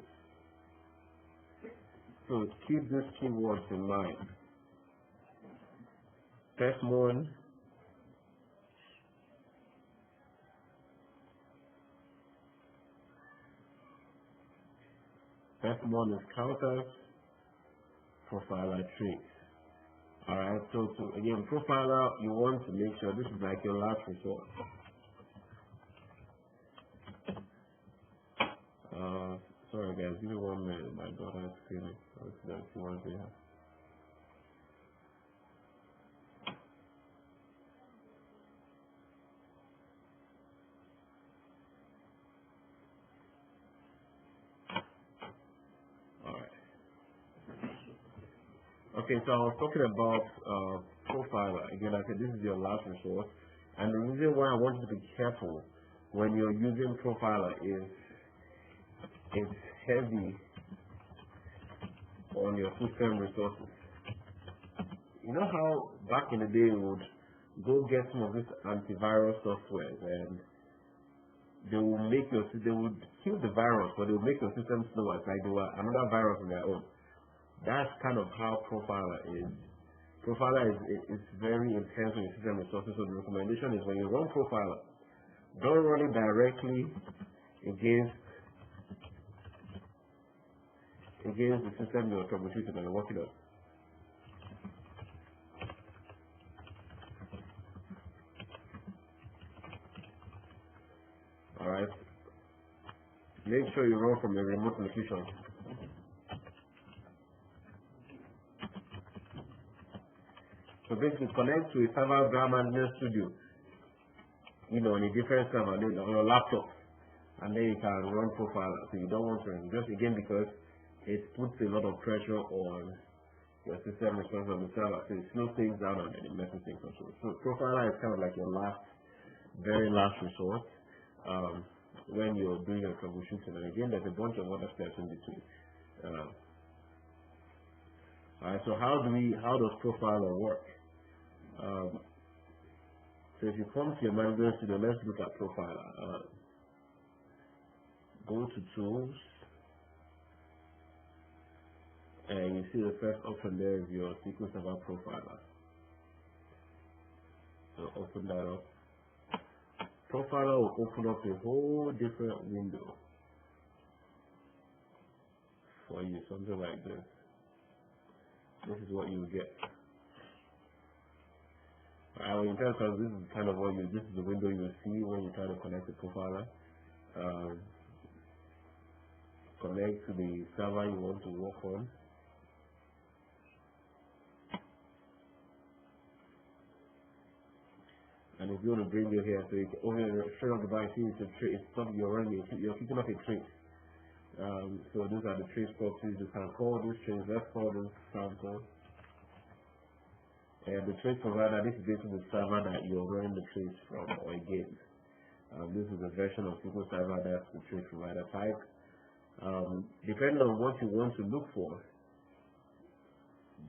So keep these keywords in mind. First one, is counters, profiler trace. Alright, so again, profiler, you want to make sure this is like your last resort. Sorry guys, give me 1 minute. My daughter is screaming. She wants to have. Alright. Okay, so I was talking about profiler. Again, I said this is your last resort. And the reason why I want you to be careful when you're using profiler is it's heavy on your system resources. You know how back in the day you would go get some of this antivirus software and they would kill the virus, but they would make your system slower. It's like they were another virus on their own. That's kind of how profiler is. Profiler is very intense on your system resources. So the recommendation is when you run profiler, don't run it directly against the system you're troubleshooting and working on. Alright. Make sure you run from a remote location. So basically connect to a server ground management studio, on a different server, on your laptop, and then you can run profiler. So you don't want to, just again because it puts a lot of pressure on your system response on the server. So it slows things down and it messes things up. So profiler is kind of like your very last resort when you're doing your troubleshooting. And again, there's a bunch of other steps in between. Alright, so how does profiler work? So if you come to your management studio, let's look at profiler. Go to tools, and you see the first option there is your SQL Server profiler. So open that up. Profiler will open up a whole different window for you, something like this. This is what you get. I will tell you this is kind of what this is the window you will see when you try to connect the profiler. Connect to the server you want to work on. And it's going to bring you here, so you can over straight off the back, see it's a trace. It's something you're running. You're kicking off a trace. So these are the trace properties. You can call this trace. Let's call this sample. And the trace provider, this is basically the server that you're running the trace from or against. This is a version of SQL Server that's the trace provider type. Depending on what you want to look for,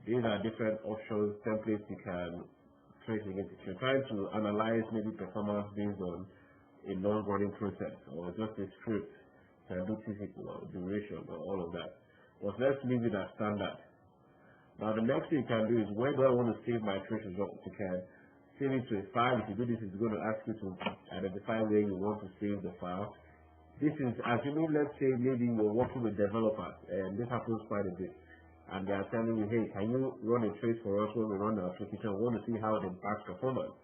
these are different options, templates you can trace against. If you're trying to analyze maybe performance based on a non-running process or just a script, can do physical or duration or all of that. But let's leave it as standard. Now the next thing you can do is, where do I want to save my trace results? You can save it to a file. If you do this, it's going to ask you to identify where you want to save the file. This is assuming, let's say maybe you're working with developers, and this happens quite a bit, and they are telling you, hey, can you run a trace for us when we run the application? We want to see how it impacts performance.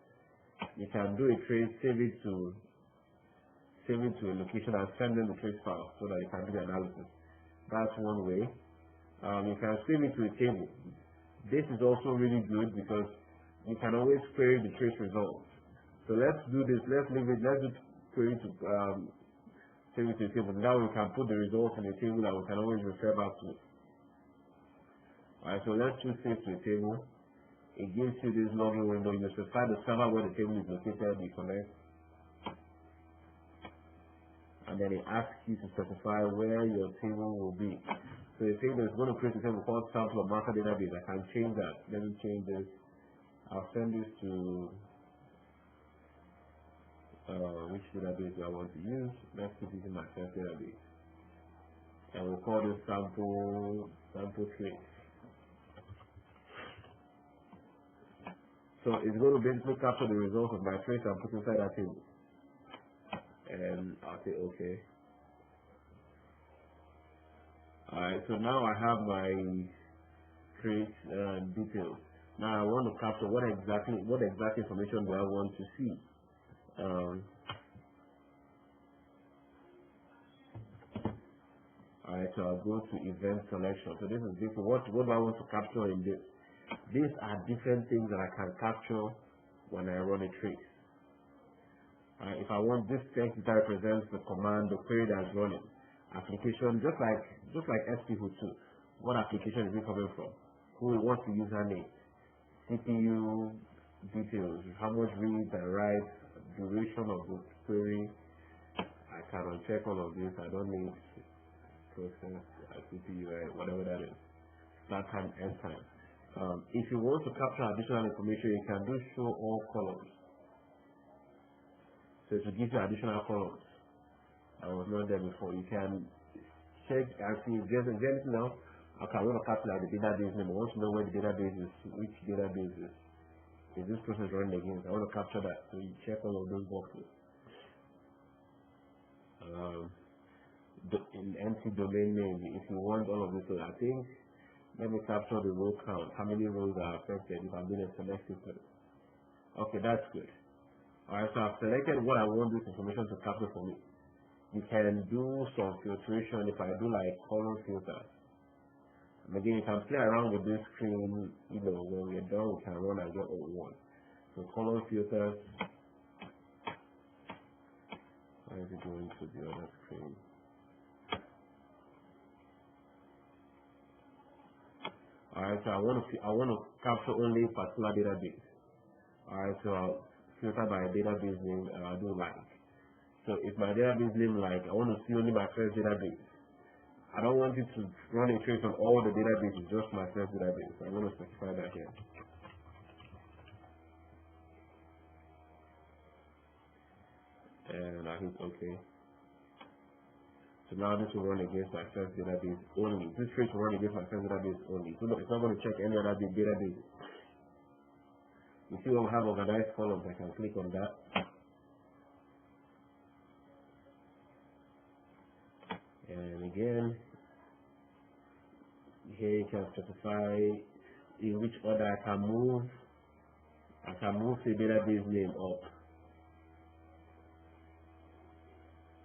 You can do a trace, save it to a location and send them the trace file so that you can do the analysis. That's one way. You can save it to a table. This is also really good because you can always query the trace results. So let's do this. Let's leave it. Let's do query to save it to a table. Now we can put the results in a table that we can always refer back to. Alright, so let's choose save to a table. It gives you this login window. You specify the server where the table is located. You connect. And then it asks you to specify where your table will be. So you say there's going to create a table called sample or marker database. I can change that. Let me change this. I'll send this to which database do I want to use. Let's keep using my first database. And we'll call this sample trace. So it's going to basically capture the results of my trace and put inside that table. And I'll say okay. Alright, so now I have my trace details. Now I want to capture what exact information do I want to see. Alright, so I'll go to event selection. So this is different. What do I want to capture in this? These are different things that I can capture when I run a trace. If I want this text that represents the command, the query that's running, application, just like SP2. What application is it coming from? What's the username? CPU details, how much read and write, duration of the query. I can uncheck all of this. I don't need process, CPU, whatever that is. Start time, end time. If you want to capture additional information, you can do show all columns. So to give you additional columns, I was not there before. You can check and see if there's anything else. Okay, I want to capture like the database name. I want to know where the database is, which database is this process running against. I want to capture that. So you check all of those boxes. In empty domain name, if you want all of this, so I think let me capture the row count. How many rows are affected if I'm doing a select system? Okay, that's good. Alright, so I've selected what I want this information to capture for me. You can do some filtration if I do like column filters. And again, you can play around with this screen, when we're done, we can run and get what we want. So column filters. Why is it going to the other screen? Alright, so I want to capture only a particular database. Alright, so I'll filter by database name and I'll do like. So if my database name like, I want to see only my first database. I don't want it to run a trace on all the databases, just my first database. I'm going to specify that here. And I hit OK. So now this will run against my first database only. This trace will run against my first database only. So it's not going to check any other database. You see when we have organized columns, I can click on that. And again, here you can specify in which order I can move the database name up.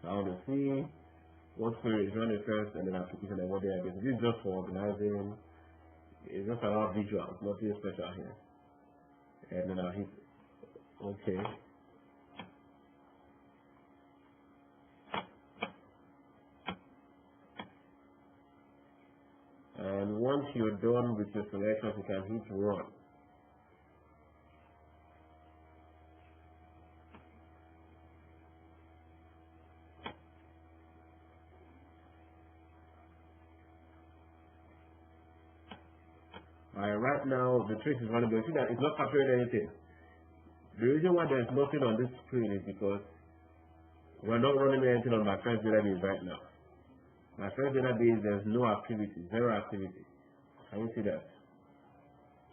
So I want to see what query is running first and then application and what database. This is just for organizing. It's just about visuals, nothing special here. And then I'll hit OK. And once you're done with your selections, you can hit run. Right now the trace is running, but you see that it's not capturing anything. The reason why there's nothing on this screen is because we're not running anything on my first database right now. My first database, there's no activity, zero activity. Can you see that?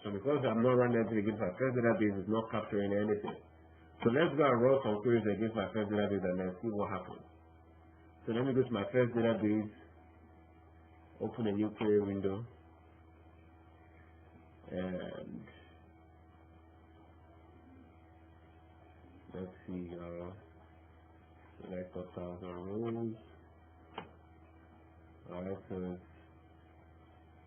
So because I'm not running anything against my first database, it's not capturing anything. So let's go and run some queries against my first database and then see what happens. So let me go to my first database, open a new query window, and let's see, select 1,000 rows. Alright, so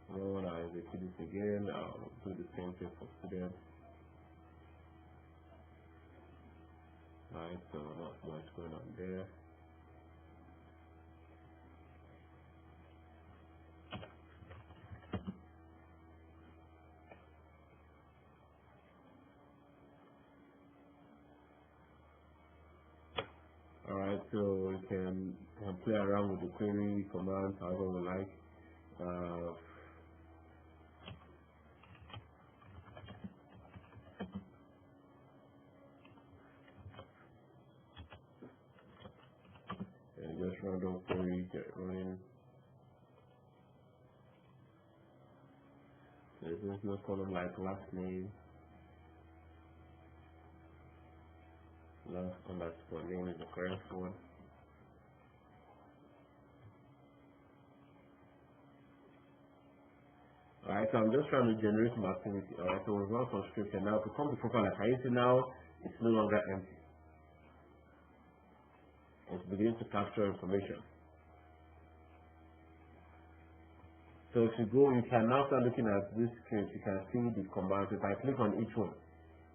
when I execute this again, I'll do the same thing for students. Alright, so not much going on there. Alright, so you can play around with the query commands however we like. And just run those queries, get running. There's no column like last name, last underscore name is the correct one. Alright, so I'm just trying to generate some activity. Alright, so we've run some script, and now to come to profile, like I see now, it's no longer empty. It's beginning to capture information. So if you go, you can now start looking at this script. You can see the commands. If I click on each one,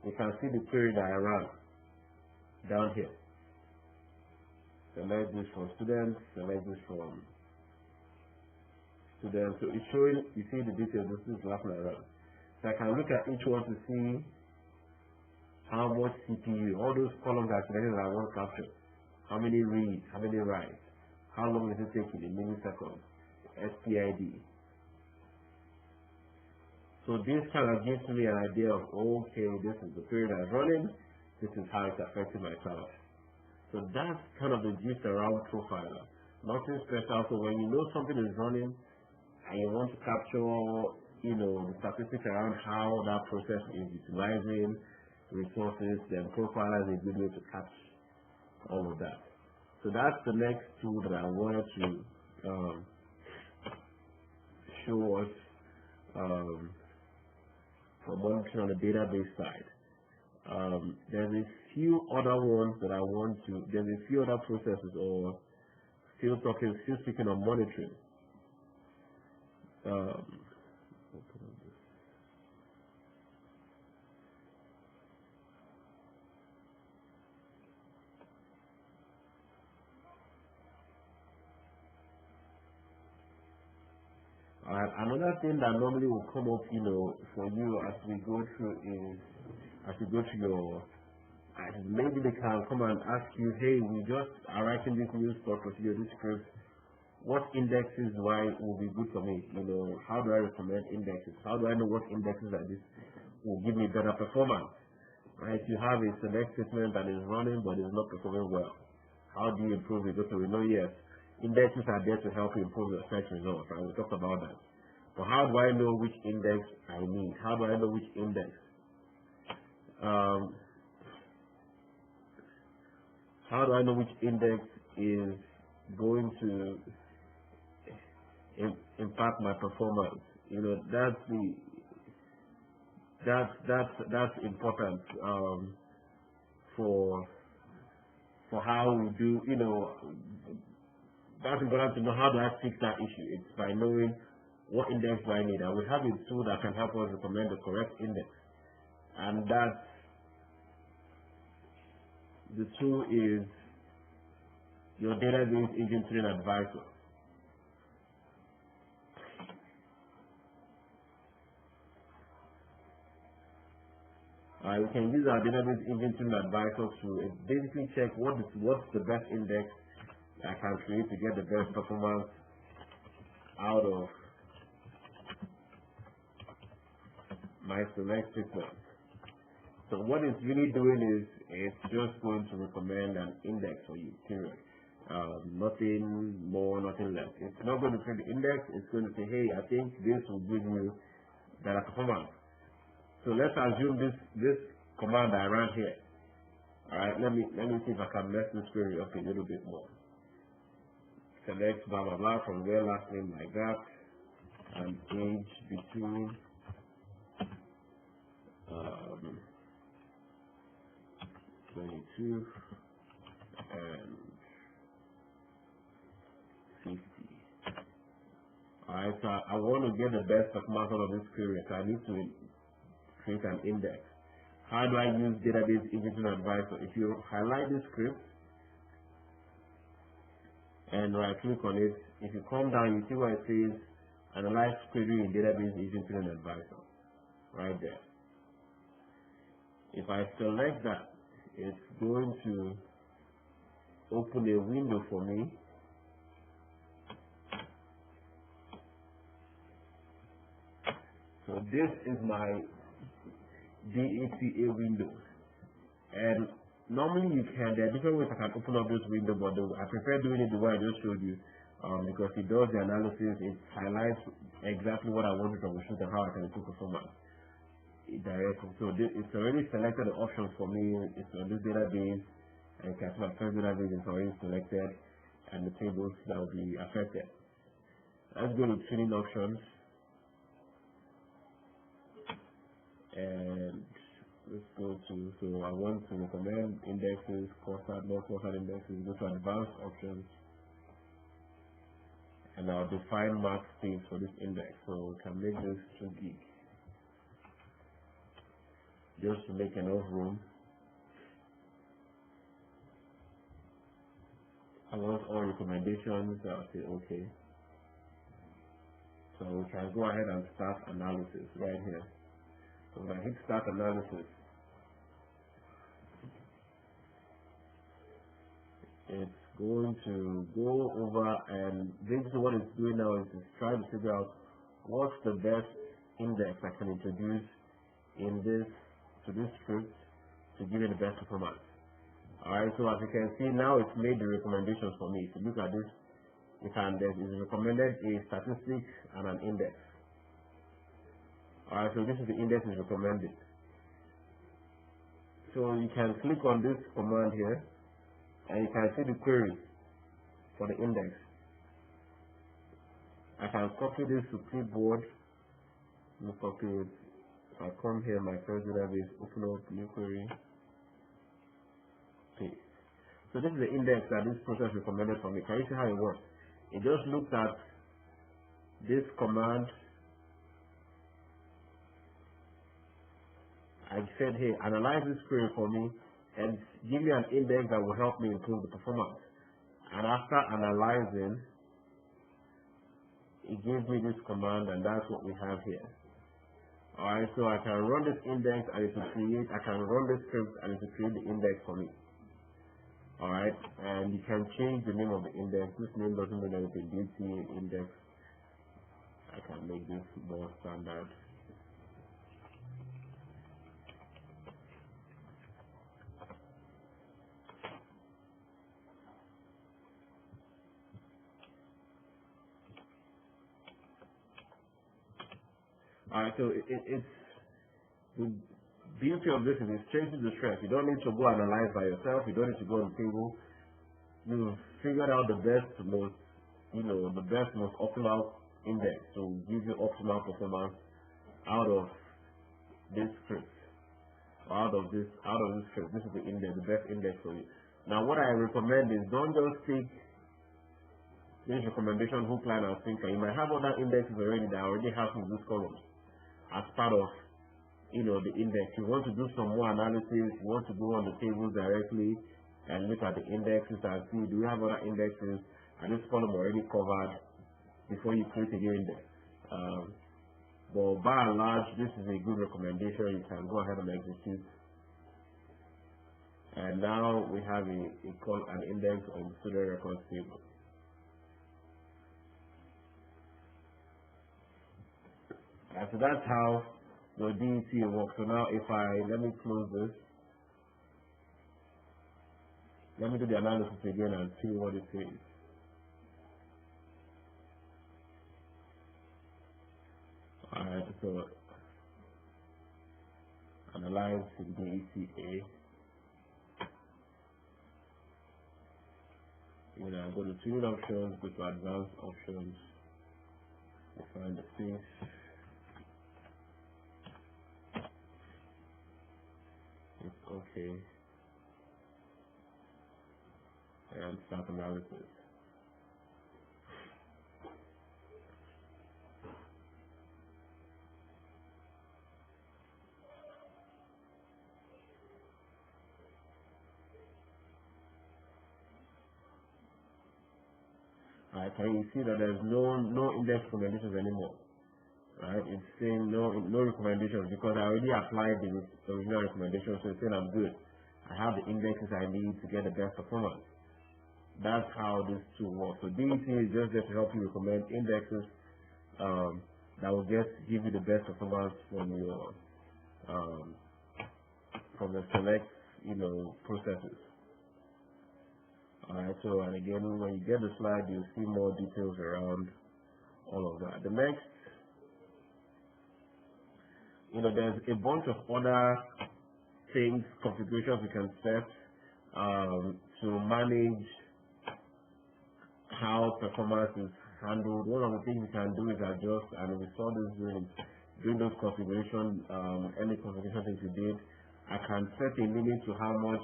you can see the query that I ran down here. Select this from students, select this from students. So it's showing, you see the details, this is last I ran. So I can look at each one to see how much CPU, all those columns are selected that I want to capture. How many reads, how many writes, how long is it taking in milliseconds, SPID. So this kind of gives me an idea of, okay, this is the period I'm running, this is how it's affecting my cloud. So that's kind of the gist around Profiler. Nothing special. So when you know something is running and you want to capture, the statistics around how that process is utilizing resources, then Profiler is a good way to catch all of that. So that's the next tool that I wanted to show us for monitoring on the database side. There's a few other ones that I want to, there's a few other processes or still speaking on monitoring. Another thing that normally will come up, for you as we go through your, maybe they can come and ask you, hey, we just are writing this new stored procedure, this script. what indexes will be good for me? How do I recommend indexes? How do I know what indexes like this will give me better performance? Right? You have a select statement that is running but is not performing well. How do you improve it? Okay, we know yes, indexes are there to help you improve your search results, and we talked about that. But how do I know which index I need? How do I know which index? How do I know which index is going to impact my performance? That's important for how we do. That's important to know. How do I fix that issue? It's by knowing what index do I need. I will have a tool that can help us recommend the correct index, and the tool is your database engine training advisor. You can use our database engine training advisor to basically check what's the best index I can create to get the best performance out of my select statement. So what it's really doing is it's just going to recommend an index for you, period. Nothing more, nothing less. It's not going to create the index. It's going to say, hey, I think this will give you better performance. So let's assume this command I ran here. All right, let me see if I can mess this query up a little bit more. Select blah blah blah from their last name like that, and age between 22 and 50. Alright, so I want to get the best performance out of this query, so I need to create an index. How do I use database engine advisor? If you highlight this script and right click on it, if you come down, you see where it says analyze query in database engine advisor. Right there. If I select that, it's going to open a window for me. So this is my DATA window, and normally there are different ways I can open up this window, but I prefer doing it the way I just showed you, because it does the analysis. It highlights exactly what I want to troubleshoot and how I can improve performance directly. So it's already selected the options for me. It's on this database, and you can see my first database is already selected, and the tables that will be affected. Let's go to training options. And let's go to, so I want to recommend indexes, non-course indexes, go to advanced options, and I'll define max space for this index. So we can make this 2 gig, just to make enough room. I want all recommendations, I'll say okay. So we can go ahead and start analysis right here. So when I hit start analysis, it's going to go over, and basically what it's doing now is it's trying to figure out what's the best index I can introduce to this script to give it the best performance. Alright, so as you can see now, it's made the recommendations for me. If you look at this, it's recommended a statistic and an index. Alright, so this is the index is recommended. So you can click on this command here, and you can see the query for the index. I can copy this to clipboard. Let me copy it. If I come here, my first database, open up new query, paste. So this is the index that this process recommended for me. Can you see how it works? It just looked at this command. I said, hey, analyze this query for me and give me an index that will help me improve the performance. And after analyzing, it gives me this command, and that's what we have here. Alright, so I can run this index and it will create, I can run this script and it will create the index for me. All right, and you can change the name of the index. This name doesn't mean anything. DTA index. I can make this more standard. All right, so it's the beauty of this is it changes the strength. You don't need to go analyze by yourself. You don't need to go on the table. You've figured out the best, most, the best, most optimal index to give you optimal performance out of this script. Out of this script, this is the index, the best index for you. Now, what I recommend is don't just take this recommendation hook, line, and sinker. You might have other indexes already that already have some of these columns as part of the index. You want to do some more analysis, you want to go on the tables directly and look at the indexes and see, do we have other indexes? Are this column already covered before you create a new index? But by and large, this is a good recommendation. You can go ahead and execute. And now we have an index on the student records table. And so that's how the DET works. So now let me close this. Let me do the analysis again and see what it says. Alright, so analyze in DETA. Go to tune options, go to advanced options, define the space. It's okay. And start analysis. Alright, can you see that there's no index recommendations anymore? Right, it's saying no recommendations because I already applied the original recommendation, so it's saying I'm good. I have the indexes I need to get the best performance. That's how this tool works. So DET is just there to help you recommend indexes that will give you the best performance from your from the select processes. Alright, so and again when you get the slide you'll see more details around all of that. The next, there's a bunch of other things, configurations you can set to manage how performance is handled. One of the things you can do is adjust, and we saw this during those configuration, any configuration things you did. I can set a limit to how much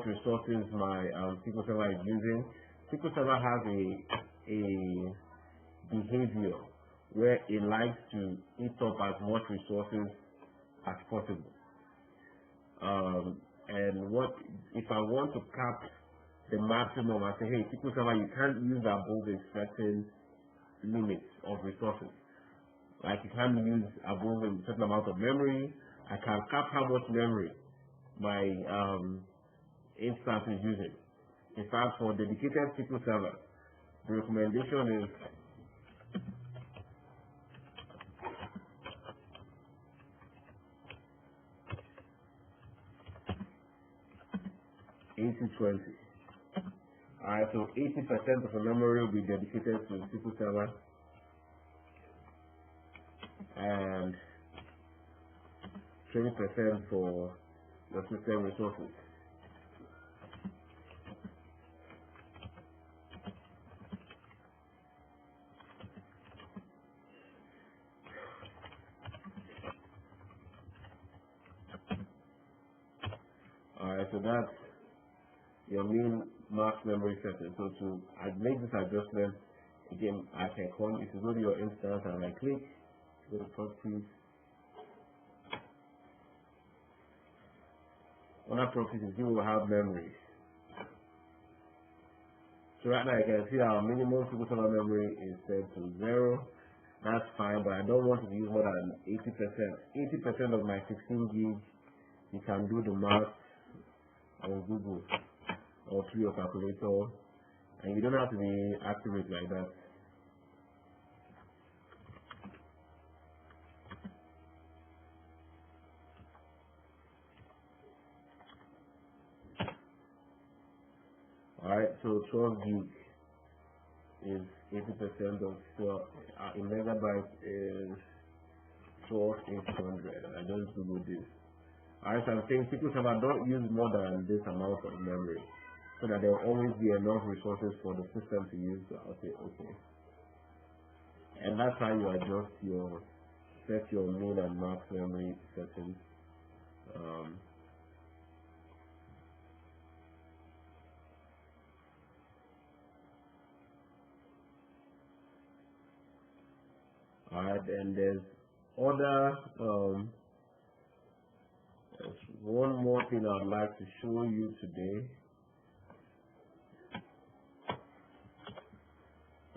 resources my SQL Server is using. SQL Server has a behavior where it likes to eat up as much resources as possible. And if I want to cap the maximum, I say, hey, SQL Server, you can't use above a certain limit of resources. Like you can't use above a certain amount of memory. I can cap how much memory my instance is using. In fact, for dedicated SQL Server, the recommendation is 80/20. Alright, so 80% of the memory will be dedicated to SQL Server and 20% for the system resources. Alright, so that's your mean max memory setting. So to make this adjustment, again, I can come, if you go to your instance and I click, go to properties. Under properties, you will have memory. So right now you can see our minimum SQL Server memory is set to 0. That's fine, but I don't want to use more than 80%. 80% of my 16 gigs, you can do the math on Google or through your calculator, and you don't have to be accurate like that. Alright, so 12 gig is 80% of 12, in megabytes is 12,800. I just Google this. Alright, so I'm saying SQL Server don't use more than this amount of memory, so that there will always be enough resources for the system to use. So I'll say okay. And that's how you adjust your, set your min and max memory settings. Alright, and there's other, there's one more thing I'd like to show you today.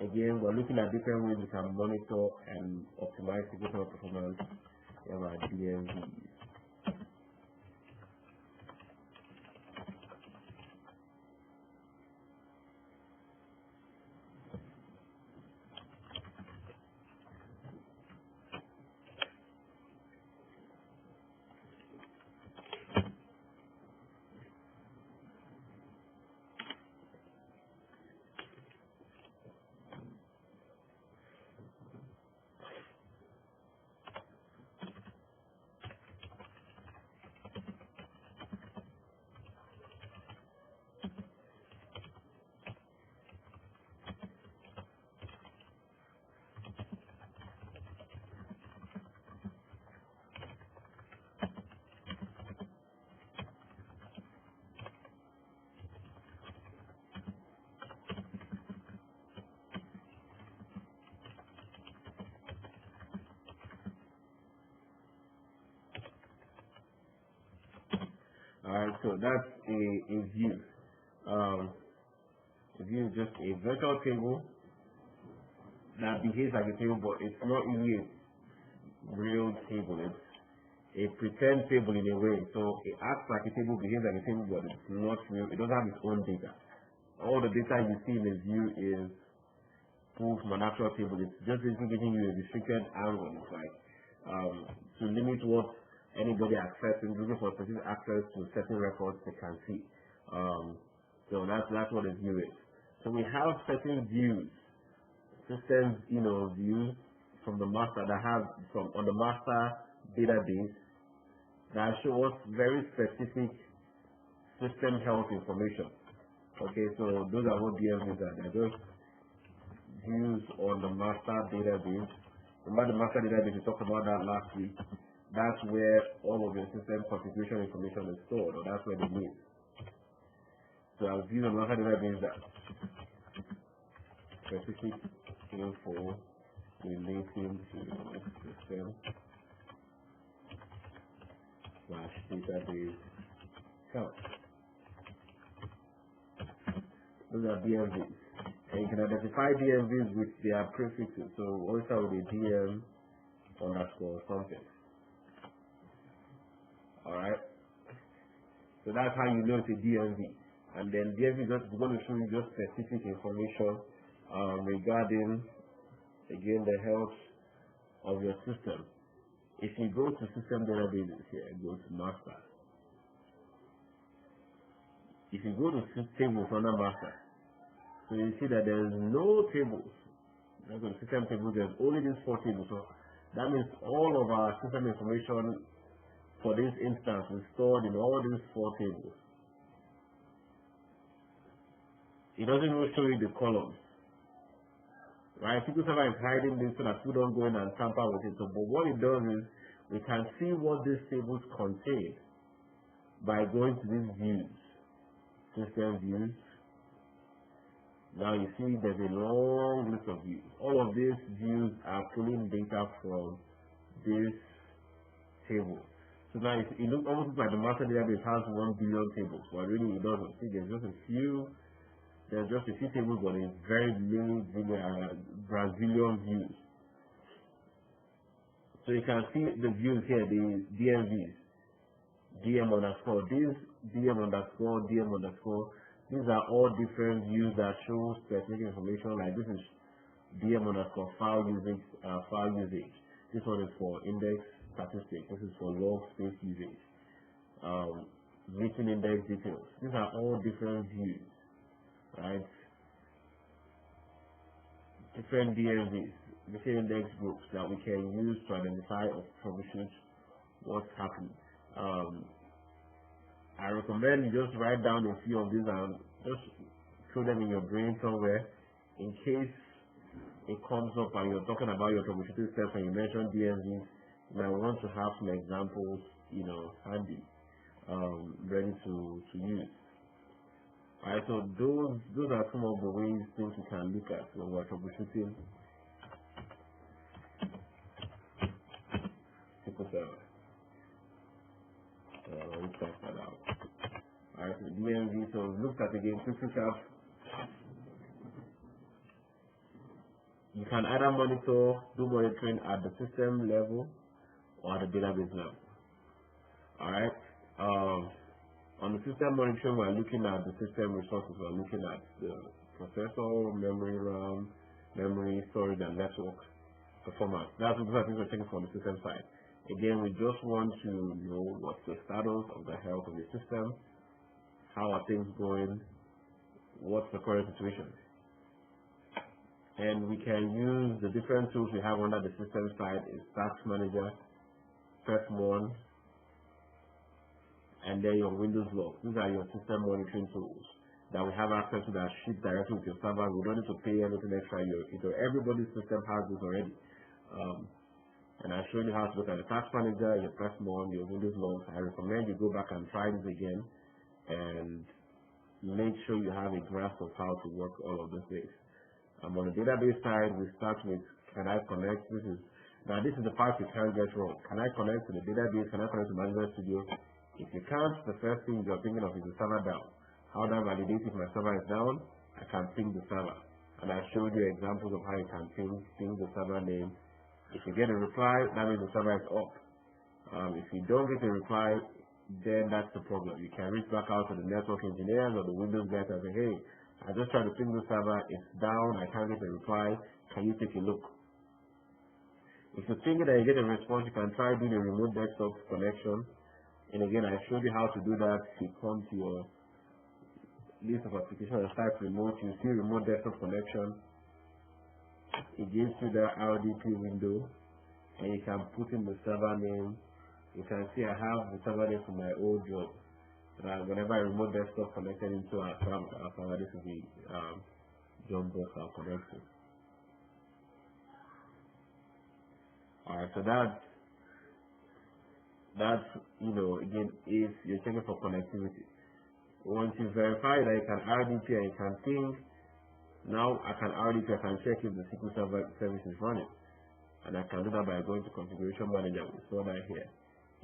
Again, we're looking at different ways we can monitor and optimize SQL performance in our DMVs. Alright, so that's a view. A view is just a virtual table that behaves like a table, but it's not really a real table. It's a pretend table in a way. So it acts like a table, behaves like a table, but it's not real. It doesn't have its own data. All the data you see in the view is pulled from an actual table. It's just basically giving you a restricted angle. It's like to limit what anybody accessing, looking for specific access to certain records they can see. So that's what a view is. So we have certain views, systems, views from the master that have on the master database that show us very specific system health information. Okay, so those are what DMVs are. They're just views on the master database. Remember the master database, we talked about that last week. That's where all of your system configuration information is stored, or that's where they live. So I'll view the master database that specific info relating to system / database health. Those are DMVs. And you can identify DMVs with their prefixes. So also with a DM underscore something. Alright. So that's how you know it's a DMV. And then DMV is just going to show you just specific information regarding, again, the health of your system. If you go to system databases here, go to master. If you go to tables under master, so you see that there is no tables. Go to system tables, there's only these 4 tables. So that means all of our system information for this instance is stored in all these 4 tables. It doesn't even show you the columns. Right? SQL Server is hiding this so that we don't go in and tamper with it. So, but what it does is we can see what these tables contain by going to these views. System views. Now you see there's a long list of views. All of these views are pulling data from this table. So now it looks almost like the master database has 1 billion tables, but really it doesn't. See, there's just a few tables, but it's very many Brazilian views. So you can see the views here, the DMVs, DM underscore. These DM underscore, DM underscore. These are all different views that show specific information. Like this is DM underscore file usage, This one is for index statistics. This is for log space usage. Written index details. These are all different views, right? Different DMVs, different index groups that we can use to identify or troubleshoot what's happening. I recommend you just write down a few of these and just throw them in your brain somewhere in case it comes up and you're talking about your troubleshooting steps and you mention DMVs. You might want to have some examples, handy, ready to use. Alright, so those are some of the ways things we can look at when we're troubleshooting SQL Server. Let's check that out. Alright, so DMV, so look at again, quick recap. You can either do monitoring at the system level or at the database level. Alright, on the system monitoring, we're looking at the system resources. We're looking at the processor, memory, RAM, memory, storage, and network performance. That's what things we're checking from the system side. Again, we just want to know what's the status of the health of the system, how are things going, what's the current situation. And we can use the different tools we have under the system side is Task Manager, Prep1, and then your Windows logs. These are your system monitoring tools that we have access to that ship directly with your server. We don't need to pay anything extra. Everybody's system has this already. And I showed you how to look at the Task Manager, your Prep1, your Windows logs. I recommend you go back and try this again and make sure you have a grasp of how to work all of these things. On the database side, we start with, can I connect? This is the part you can't get wrong. Can I connect to the database? Can I connect to Management Studio? If you can't, the first thing you're thinking of is the server down. How do I validate if my server is down? I can ping the server. And I showed you examples of how you can ping the server name. If you get a reply, that means the server is up. If you don't get a reply, then that's the problem. You can reach back out to the network engineers or the Windows guys and say, hey, I just tried to ping the server, it's down, I can't get a reply, can you take a look? If you ping it and you get a response, you can try doing a remote desktop connection. And again, I showed you how to do that. If you come to your list of applications and type remote, you see remote desktop connection. It gives you the RDP window, and you can put in the server name. You can see I have the server name for my old job. Whenever I remote desktop connected into our server, this is the job box I'll connect to. Alright, so that's again, if you're checking for connectivity. Once you verify that you can RDP and you can ping, now I can RDP, I can check if the SQL Server service is running. And I can do that by going to Configuration Manager. We saw that here.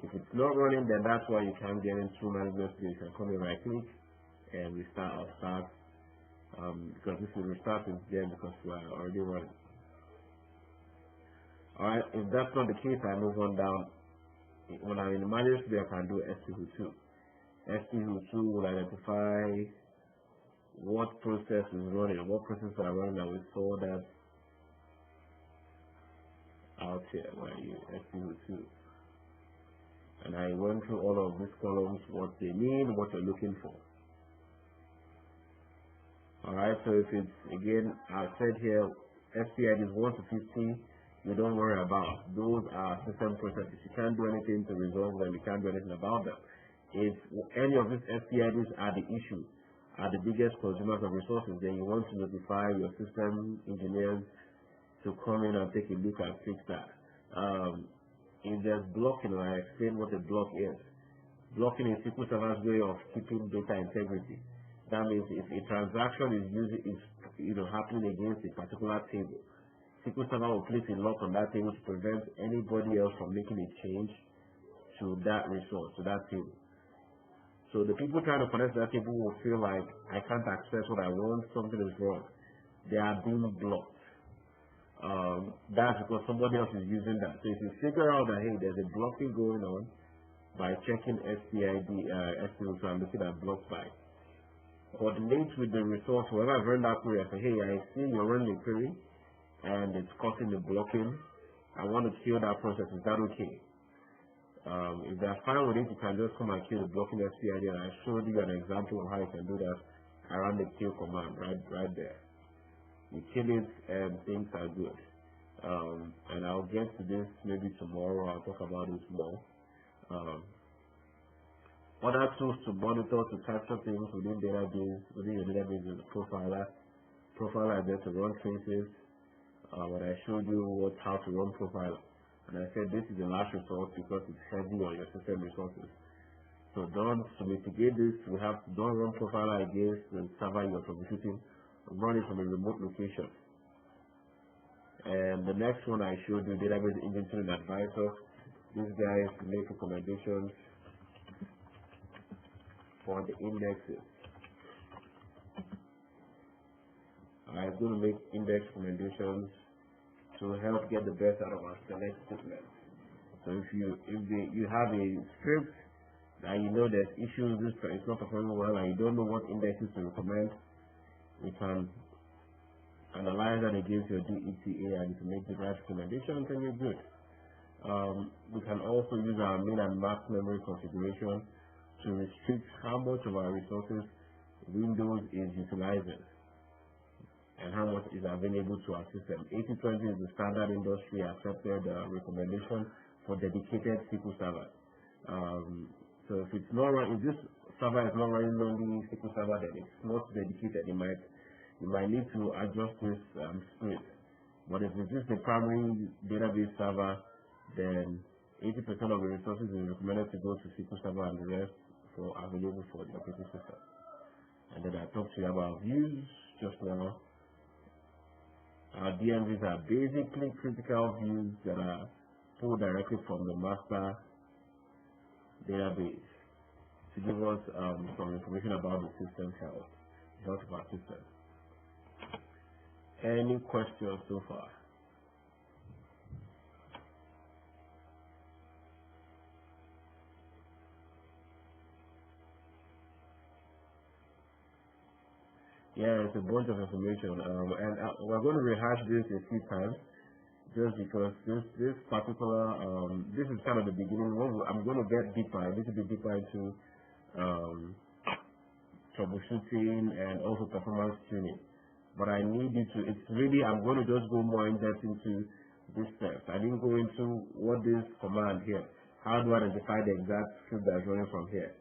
If it's not running, then that's why you can't get into Management Studio. You can come in, right click, and restart or start. Because this will restart is there because we are already running. Alright, if that's not the case, I move on down. When I'm in the Management Studio, I can do STWho2. STWho2 will identify what process is running, what processes are running, and we saw that out here where you STWho2. And I went through all of these columns, what they mean, what you're looking for. Alright, so if it's, again, I said here, SPIDs 1 to 50, you don't worry about. Those are system processes. You can't do anything to resolve them, you can't do anything about them. If any of these SPIDs are the issue, are the biggest consumers of resources, then you want to notify your system engineers to come in and take a look and fix that. If there's blocking, I explain what a block is. Blocking is SQL Server's way of keeping data integrity. That means if a transaction is happening against a particular table, SQL Server will place a lock on that table to prevent anybody else from making a change to that resource, to that table. So the people trying to connect to that table will feel like, I can't access what I want, something is wrong. They are being blocked. That's because somebody else is using that. So if you figure out that, hey, there's a blocking going on, by checking SPID, SQL, so I'm looking at block by. Coordinate with the resource, whoever I've run that query, I say, hey, I see you're running a query and it's causing the blocking. I want to kill that process. Is that okay? If they're fine with it, you can just come and kill the blocking SPID, and I showed you an example of how you can do that around the kill command right there. You kill it and things are good. And I'll get to this maybe tomorrow. I'll talk about it more. Other tools to monitor, to capture things within your database is the profiler. Profiler is there to run traces. When I showed you how to run profiler, and I said this is the last resort because it's heavy on your system resources. So to mitigate this, we have to don't run profiler against the server you're troubleshooting, run it from a remote location. And the next one I showed you, database inventory advisor. This guy make recommendations for the indexes. I'm going to make index recommendations to help get the best out of our select statement. So if you have a script and you know there's issues, it's not performing well, and you don't know what indexes to recommend, you can analyze that against your DETA and to make the right recommendations, and you're good. We can also use our min and max memory configuration to restrict how much of our resources Windows is utilizing and how much is available to our system. 80/20 is the standard industry accepted recommendation for dedicated SQL servers. So if it's not if this server is not running only SQL server, then it's not dedicated. You might need to adjust this split. But if it's just a primary database server, then 80% of the resources is recommended to go to SQL server and the rest available for the operating system. And then I talked to you about views just now. Our DMVs are basically critical views that are pulled directly from the master database to give us some information about the system health of our system. Any questions so far? Yeah, it's a bunch of information, and we're going to rehash this a few times, just because this particular this is kind of the beginning. I'm going to get deeper, a little bit deeper into troubleshooting and also performance tuning. But I need you to. I'm going to just go more in depth into this steps. I didn't go into what this command here. How do I identify the exact script that's running from here?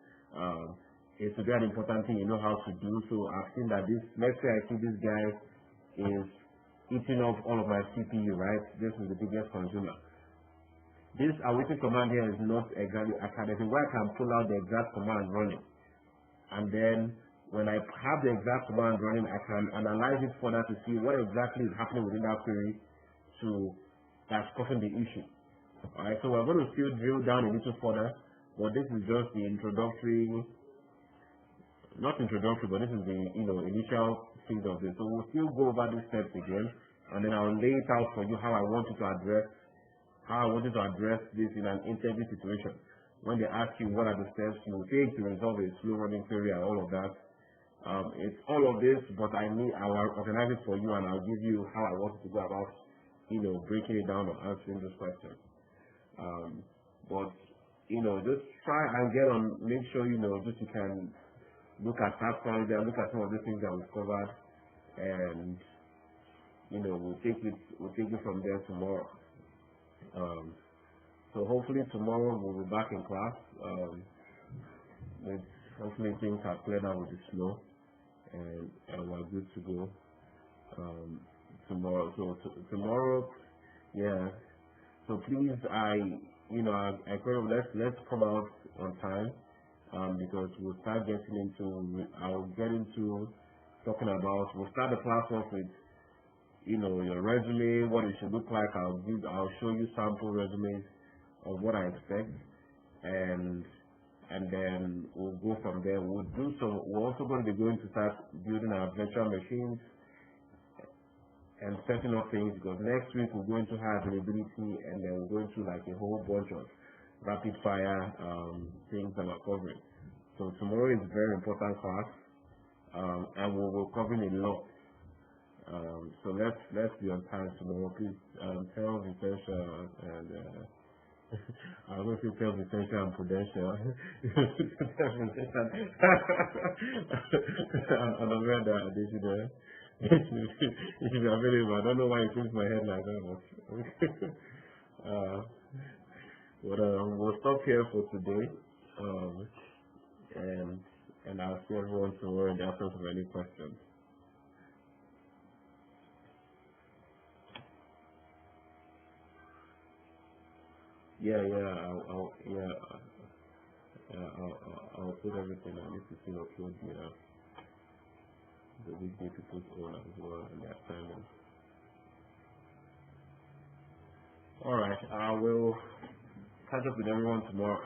It's a very important thing you know how to do. So I've seen that let's say I see this guy is eating up all of my CPU, right? This is the biggest consumer. This awaiting command here is not exactly academic. Where I can pull out the exact command running. And then when I have the exact command running, I can analyze it further to see what exactly is happening within that query that's causing the issue. Alright, so we're going to still drill down a little further, but this is just the not introductory, but this is the initial phase of this. So we'll still go over these steps again, and then I'll lay it out for you how I want you to address this in an interview situation. When they ask you what are the steps you will take to resolve a slow running query and all of that. It's all of this, but I'll organize it for you, and I'll give you how I want you to go about breaking it down or answering this question. But just try and make sure just you can look at task manager, look at some of the things that we've covered, and we'll take it from there tomorrow. So hopefully tomorrow we'll be back in class. Hopefully things are cleared out with the snow, and we're good to go tomorrow. So tomorrow, yeah. So please, I let's come out on time. Because we'll start getting into, I'll get into talking about, we'll start the class off with, your resume, what it should look like. I'll show you sample resumes of what I expect, and then we'll go from there. We're also going to be going to start building our virtual machines and setting up things, because next week we're going to have availability, and then we're going to like a whole bunch of rapid fire things that we're covering. So tomorrow is a very important class, and we're covering a lot. So let's be on time tomorrow. Please tell Vitensha and I don't know if you tell Vitensha and Prudential. I'm aware that they should be available. I don't know why it comes to my head like that. But we'll stop here for today. And I'll see everyone tomorrow in the absence of any questions. I'll put everything. I need to see upload the weekday to put on as well and the assignment. Alright, I will catch up with everyone tomorrow.